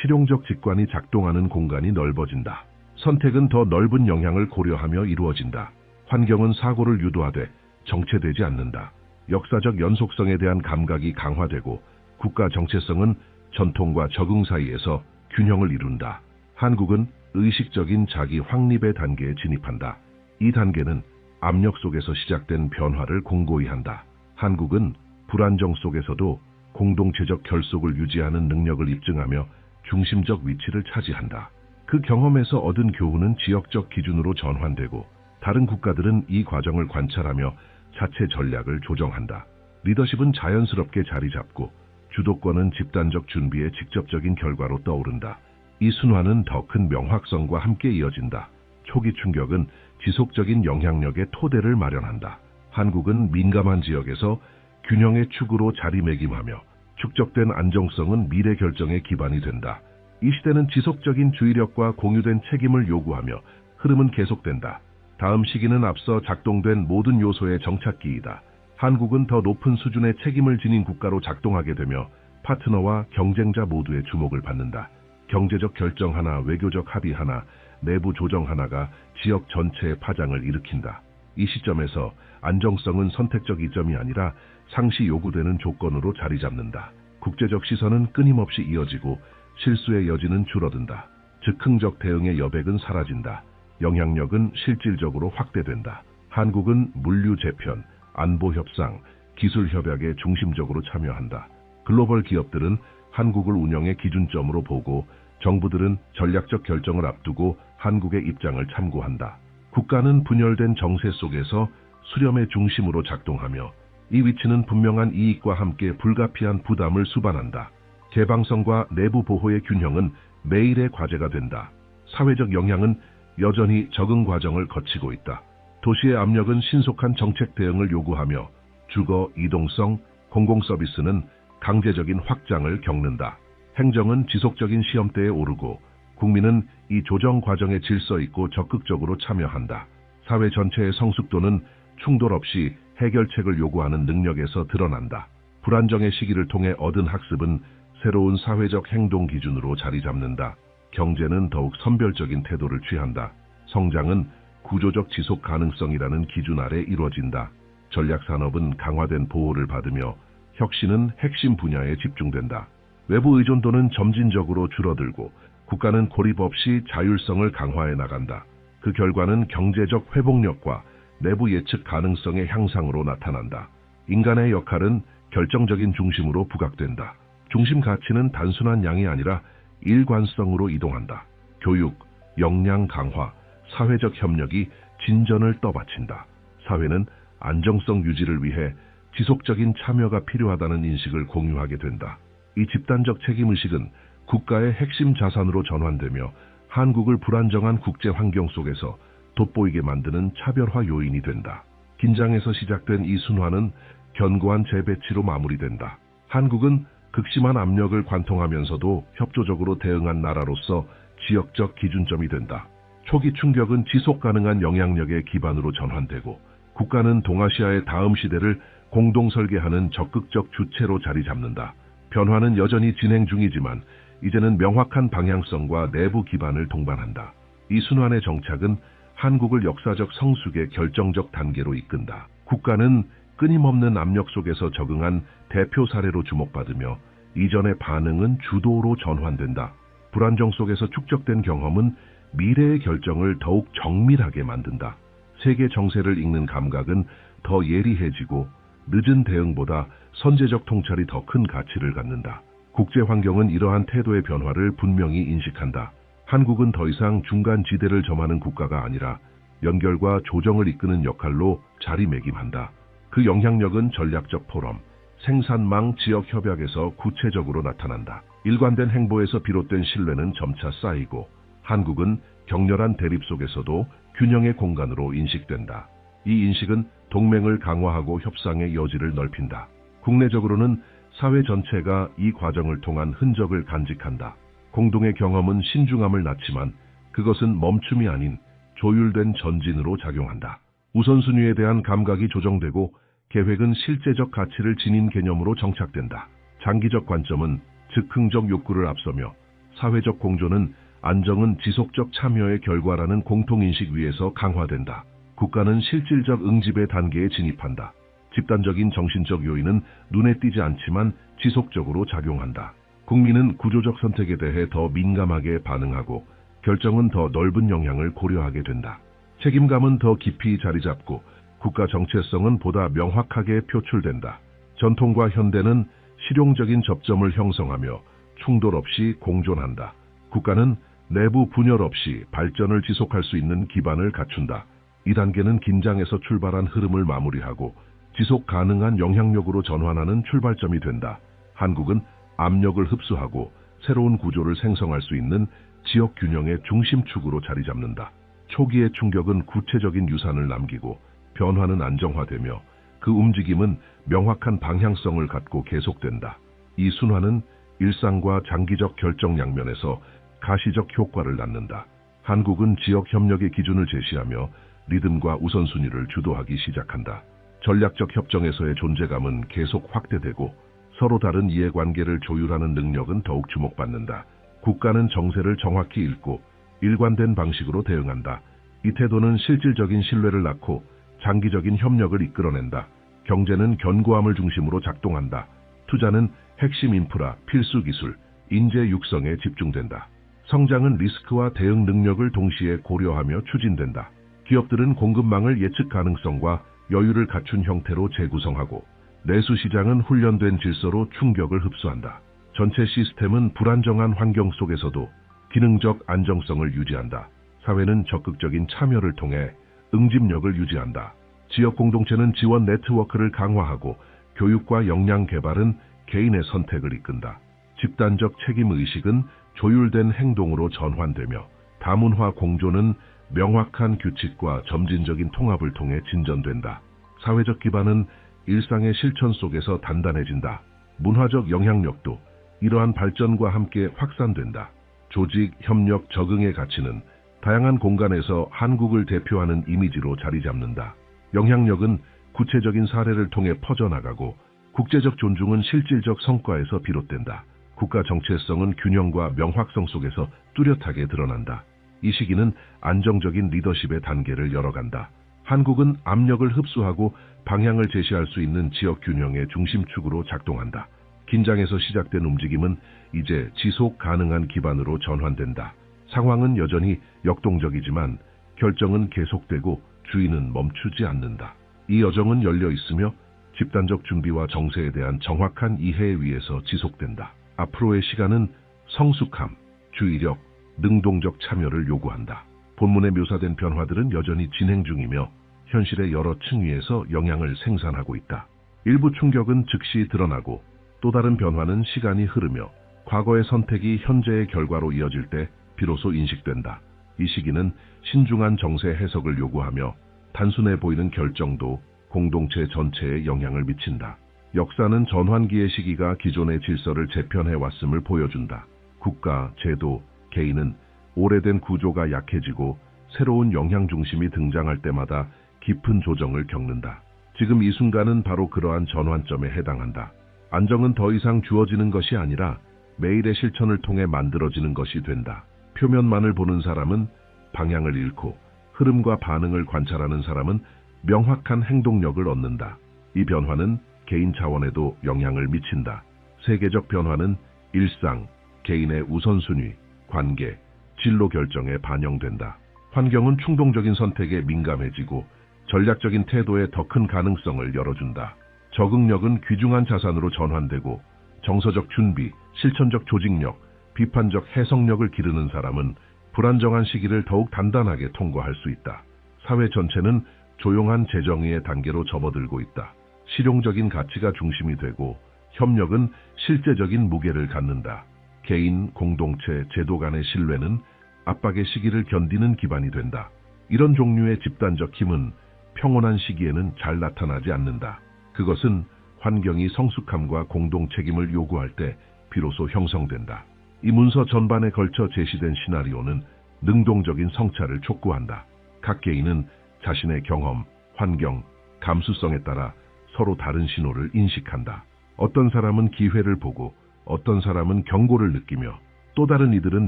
실용적 직관이 작동하는 공간이 넓어진다. 선택은 더 넓은 영향을 고려하며 이루어진다. 환경은 사고를 유도하되 정체되지 않는다. 역사적 연속성에 대한 감각이 강화되고 국가 정체성은 전통과 적응 사이에서 균형을 이룬다. 한국은 의식적인 자기 확립의 단계에 진입한다. 이 단계는 압력 속에서 시작된 변화를 공고히 한다. 한국은 불안정 속에서도 공동체적 결속을 유지하는 능력을 입증하며 중심적 위치를 차지한다. 그 경험에서 얻은 교훈은 지역적 기준으로 전환되고 다른 국가들은 이 과정을 관찰하며 자체 전략을 조정한다. 리더십은 자연스럽게 자리 잡고 주도권은 집단적 준비의 직접적인 결과로 떠오른다. 이 순환은 더 큰 명확성과 함께 이어진다. 초기 충격은 지속적인 영향력의 토대를 마련한다. 한국은 민감한 지역에서 균형의 축으로 자리매김하며 축적된 안정성은 미래 결정의 기반이 된다. 이 시대는 지속적인 주의력과 공유된 책임을 요구하며 흐름은 계속된다. 다음 시기는 앞서 작동된 모든 요소의 정착기이다. 한국은 더 높은 수준의 책임을 지닌 국가로 작동하게 되며 파트너와 경쟁자 모두의 주목을 받는다. 경제적 결정 하나, 외교적 합의 하나, 내부 조정 하나가 지역 전체의 파장을 일으킨다. 이 시점에서 안정성은 선택적 이점이 아니라 상시 요구되는 조건으로 자리 잡는다. 국제적 시선은 끊임없이 이어지고 실수의 여지는 줄어든다. 즉흥적 대응의 여백은 사라진다. 영향력은 실질적으로 확대된다. 한국은 물류 재편, 안보 협상, 기술 협약에 중심적으로 참여한다. 글로벌 기업들은 한국을 운영의 기준점으로 보고 정부들은 전략적 결정을 앞두고 한국의 입장을 참고한다. 국가는 분열된 정세 속에서 수렴의 중심으로 작동하며 이 위치는 분명한 이익과 함께 불가피한 부담을 수반한다. 개방성과 내부 보호의 균형은 매일의 과제가 된다. 사회적 영향은 여전히 적응 과정을 거치고 있다. 도시의 압력은 신속한 정책 대응을 요구하며 주거, 이동성, 공공서비스는 강제적인 확장을 겪는다. 행정은 지속적인 시험대에 오르고 국민은 이 조정 과정에 질서 있고 적극적으로 참여한다. 사회 전체의 성숙도는 충돌 없이 해결책을 요구하는 능력에서 드러난다. 불안정의 시기를 통해 얻은 학습은 새로운 사회적 행동 기준으로 자리 잡는다. 경제는 더욱 선별적인 태도를 취한다. 성장은 구조적 지속 가능성이라는 기준 아래 이루어진다. 전략산업은 강화된 보호를 받으며 혁신은 핵심 분야에 집중된다. 외부 의존도는 점진적으로 줄어들고 국가는 고립 없이 자율성을 강화해 나간다. 그 결과는 경제적 회복력과 내부 예측 가능성의 향상으로 나타난다. 인간의 역할은 결정적인 중심으로 부각된다. 중심 가치는 단순한 양이 아니라 일관성으로 이동한다. 교육, 역량 강화, 사회적 협력이 진전을 떠받친다. 사회는 안정성 유지를 위해 지속적인 참여가 필요하다는 인식을 공유하게 된다. 이 집단적 책임의식은 국가의 핵심 자산으로 전환되며 한국을 불안정한 국제 환경 속에서 돋보이게 만드는 차별화 요인이 된다. 긴장에서 시작된 이 순환은 견고한 재배치로 마무리된다. 한국은 극심한 압력을 관통하면서도 협조적으로 대응한 나라로서 지역적 기준점이 된다. 초기 충격은 지속 가능한 영향력의 기반으로 전환되고 국가는 동아시아의 다음 시대를 공동 설계하는 적극적 주체로 자리 잡는다. 변화는 여전히 진행 중이지만 이제는 명확한 방향성과 내부 기반을 동반한다. 이 순환의 정착은 한국을 역사적 성숙의 결정적 단계로 이끈다. 국가는 끊임없는 압력 속에서 적응한 대표 사례로 주목받으며 이전의 반응은 주도로 전환된다. 불안정 속에서 축적된 경험은 미래의 결정을 더욱 정밀하게 만든다. 세계 정세를 읽는 감각은 더 예리해지고 늦은 대응보다 선제적 통찰이 더 큰 가치를 갖는다. 국제 환경은 이러한 태도의 변화를 분명히 인식한다. 한국은 더 이상 중간 지대를 점하는 국가가 아니라 연결과 조정을 이끄는 역할로 자리매김한다. 그 영향력은 전략적 포럼, 생산망 지역 협약에서 구체적으로 나타난다. 일관된 행보에서 비롯된 신뢰는 점차 쌓이고 한국은 격렬한 대립 속에서도 균형의 공간으로 인식된다. 이 인식은 동맹을 강화하고 협상의 여지를 넓힌다. 국내적으로는 사회 전체가 이 과정을 통한 흔적을 간직한다. 공동의 경험은 신중함을 낳지만 그것은 멈춤이 아닌 조율된 전진으로 작용한다. 우선순위에 대한 감각이 조정되고 계획은 실제적 가치를 지닌 개념으로 정착된다. 장기적 관점은 즉흥적 욕구를 앞서며 사회적 공존은 안정은 지속적 참여의 결과라는 공통인식 위에서 강화된다. 국가는 실질적 응집의 단계에 진입한다. 집단적인 정신적 요인은 눈에 띄지 않지만 지속적으로 작용한다. 국민은 구조적 선택에 대해 더 민감하게 반응하고 결정은 더 넓은 영향을 고려하게 된다. 책임감은 더 깊이 자리 잡고 국가 정체성은 보다 명확하게 표출된다. 전통과 현대는 실용적인 접점을 형성하며 충돌 없이 공존한다. 국가는 내부 분열 없이 발전을 지속할 수 있는 기반을 갖춘다. 이 단계는 긴장에서 출발한 흐름을 마무리하고 지속 가능한 영향력으로 전환하는 출발점이 된다. 한국은 압력을 흡수하고 새로운 구조를 생성할 수 있는 지역 균형의 중심축으로 자리 잡는다. 초기의 충격은 구체적인 유산을 남기고 변화는 안정화되며 그 움직임은 명확한 방향성을 갖고 계속된다. 이 순환은 일상과 장기적 결정 양면에서 가시적 효과를 낳는다. 한국은 지역 협력의 기준을 제시하며 리듬과 우선순위를 주도하기 시작한다. 전략적 협정에서의 존재감은 계속 확대되고 서로 다른 이해관계를 조율하는 능력은 더욱 주목받는다. 국가는 정세를 정확히 읽고 일관된 방식으로 대응한다. 이 태도는 실질적인 신뢰를 낳고 장기적인 협력을 이끌어낸다. 경제는 견고함을 중심으로 작동한다. 투자는 핵심 인프라, 필수 기술, 인재 육성에 집중된다. 성장은 리스크와 대응 능력을 동시에 고려하며 추진된다. 기업들은 공급망을 예측 가능성과 여유를 갖춘 형태로 재구성하고 내수 시장은 훈련된 질서로 충격을 흡수한다. 전체 시스템은 불안정한 환경 속에서도 기능적 안정성을 유지한다. 사회는 적극적인 참여를 통해 응집력을 유지한다. 지역 공동체는 지원 네트워크를 강화하고 교육과 역량 개발은 개인의 선택을 이끈다. 집단적 책임의식은 조율된 행동으로 전환되며 다문화 공존은 명확한 규칙과 점진적인 통합을 통해 진전된다. 사회적 기반은 일상의 실천 속에서 단단해진다. 문화적 영향력도 이러한 발전과 함께 확산된다. 조직, 협력, 적응의 가치는 다양한 공간에서 한국을 대표하는 이미지로 자리 잡는다. 영향력은 구체적인 사례를 통해 퍼져나가고 국제적 존중은 실질적 성과에서 비롯된다. 국가 정체성은 균형과 명확성 속에서 뚜렷하게 드러난다. 이 시기는 안정적인 리더십의 단계를 열어간다. 한국은 압력을 흡수하고 방향을 제시할 수 있는 지역 균형의 중심축으로 작동한다. 긴장에서 시작된 움직임은 이제 지속 가능한 기반으로 전환된다. 상황은 여전히 역동적이지만 결정은 계속되고 주의는 멈추지 않는다. 이 여정은 열려 있으며 집단적 준비와 정세에 대한 정확한 이해에 의해서 지속된다. 앞으로의 시간은 성숙함, 주의력, 능동적 참여를 요구한다. 본문에 묘사된 변화들은 여전히 진행 중이며 현실의 여러 층위에서 영향을 생산하고 있다. 일부 충격은 즉시 드러나고 또 다른 변화는 시간이 흐르며 과거의 선택이 현재의 결과로 이어질 때 비로소 인식된다. 이 시기는 신중한 정세 해석을 요구하며 단순해 보이는 결정도 공동체 전체에 영향을 미친다. 역사는 전환기의 시기가 기존의 질서를 재편해 왔음을 보여준다. 국가, 제도, 개인은 오래된 구조가 약해지고 새로운 영향 중심이 등장할 때마다 깊은 조정을 겪는다. 지금 이 순간은 바로 그러한 전환점에 해당한다. 안정은 더 이상 주어지는 것이 아니라 매일의 실천을 통해 만들어지는 것이 된다. 표면만을 보는 사람은 방향을 잃고 흐름과 반응을 관찰하는 사람은 명확한 행동력을 얻는다. 이 변화는 개인 차원에도 영향을 미친다. 세계적 변화는 일상, 개인의 우선순위, 관계, 진로 결정에 반영된다. 환경은 충동적인 선택에 민감해지고 전략적인 태도에 더 큰 가능성을 열어준다. 적응력은 귀중한 자산으로 전환되고 정서적 준비, 실천적 조직력, 비판적 해석력을 기르는 사람은 불안정한 시기를 더욱 단단하게 통과할 수 있다. 사회 전체는 조용한 재정의의 단계로 접어들고 있다. 실용적인 가치가 중심이 되고 협력은 실제적인 무게를 갖는다. 개인, 공동체, 제도 간의 신뢰는 압박의 시기를 견디는 기반이 된다. 이런 종류의 집단적 힘은 평온한 시기에는 잘 나타나지 않는다. 그것은 환경이 성숙함과 공동 책임을 요구할 때 비로소 형성된다. 이 문서 전반에 걸쳐 제시된 시나리오는 능동적인 성찰을 촉구한다. 각 개인은 자신의 경험, 환경, 감수성에 따라 서로 다른 신호를 인식한다. 어떤 사람은 기회를 보고 어떤 사람은 경고를 느끼며 또 다른 이들은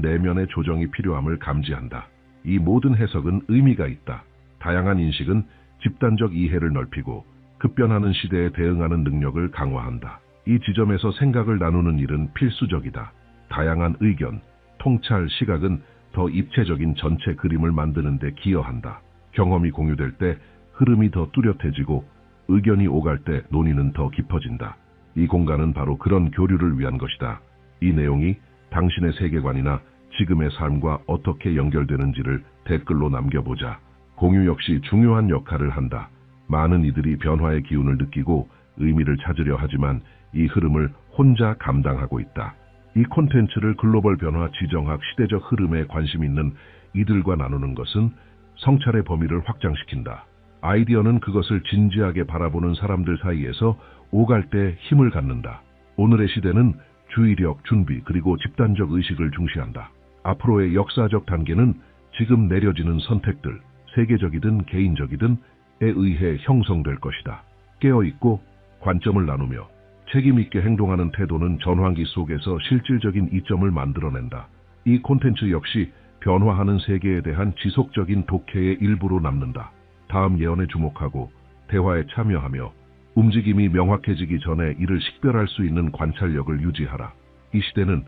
내면의 조정이 필요함을 감지한다. 이 모든 해석은 의미가 있다. 다양한 인식은 집단적 이해를 넓히고 급변하는 시대에 대응하는 능력을 강화한다. 이 지점에서 생각을 나누는 일은 필수적이다. 다양한 의견, 통찰, 시각은 더 입체적인 전체 그림을 만드는 데 기여한다. 경험이 공유될 때 흐름이 더 뚜렷해지고 의견이 오갈 때 논의는 더 깊어진다. 이 공간은 바로 그런 교류를 위한 것이다. 이 내용이 당신의 세계관이나 지금의 삶과 어떻게 연결되는지를 댓글로 남겨보자. 공유 역시 중요한 역할을 한다. 많은 이들이 변화의 기운을 느끼고 의미를 찾으려 하지만 이 흐름을 혼자 감당하고 있다. 이 콘텐츠를 글로벌 변화 지정학 시대적 흐름에 관심 있는 이들과 나누는 것은 성찰의 범위를 확장시킨다. 아이디어는 그것을 진지하게 바라보는 사람들 사이에서 오갈 때 힘을 갖는다. 오늘의 시대는 주의력, 준비, 그리고 집단적 의식을 중시한다. 앞으로의 역사적 단계는 지금 내려지는 선택들, 세계적이든 개인적이든에 의해 형성될 것이다. 깨어있고 관점을 나누며 책임있게 행동하는 태도는 전환기 속에서 실질적인 이점을 만들어낸다. 이 콘텐츠 역시 변화하는 세계에 대한 지속적인 독해의 일부로 남는다. 다음 예언에 주목하고 대화에 참여하며 움직임이 명확해지기 전에 이를 식별할 수 있는 관찰력을 유지하라. 이 시대는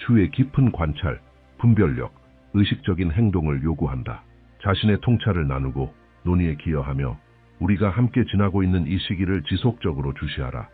주의 깊은 관찰, 분별력, 의식적인 행동을 요구한다. 자신의 통찰을 나누고 논의에 기여하며 우리가 함께 지나고 있는 이 시기를 지속적으로 주시하라.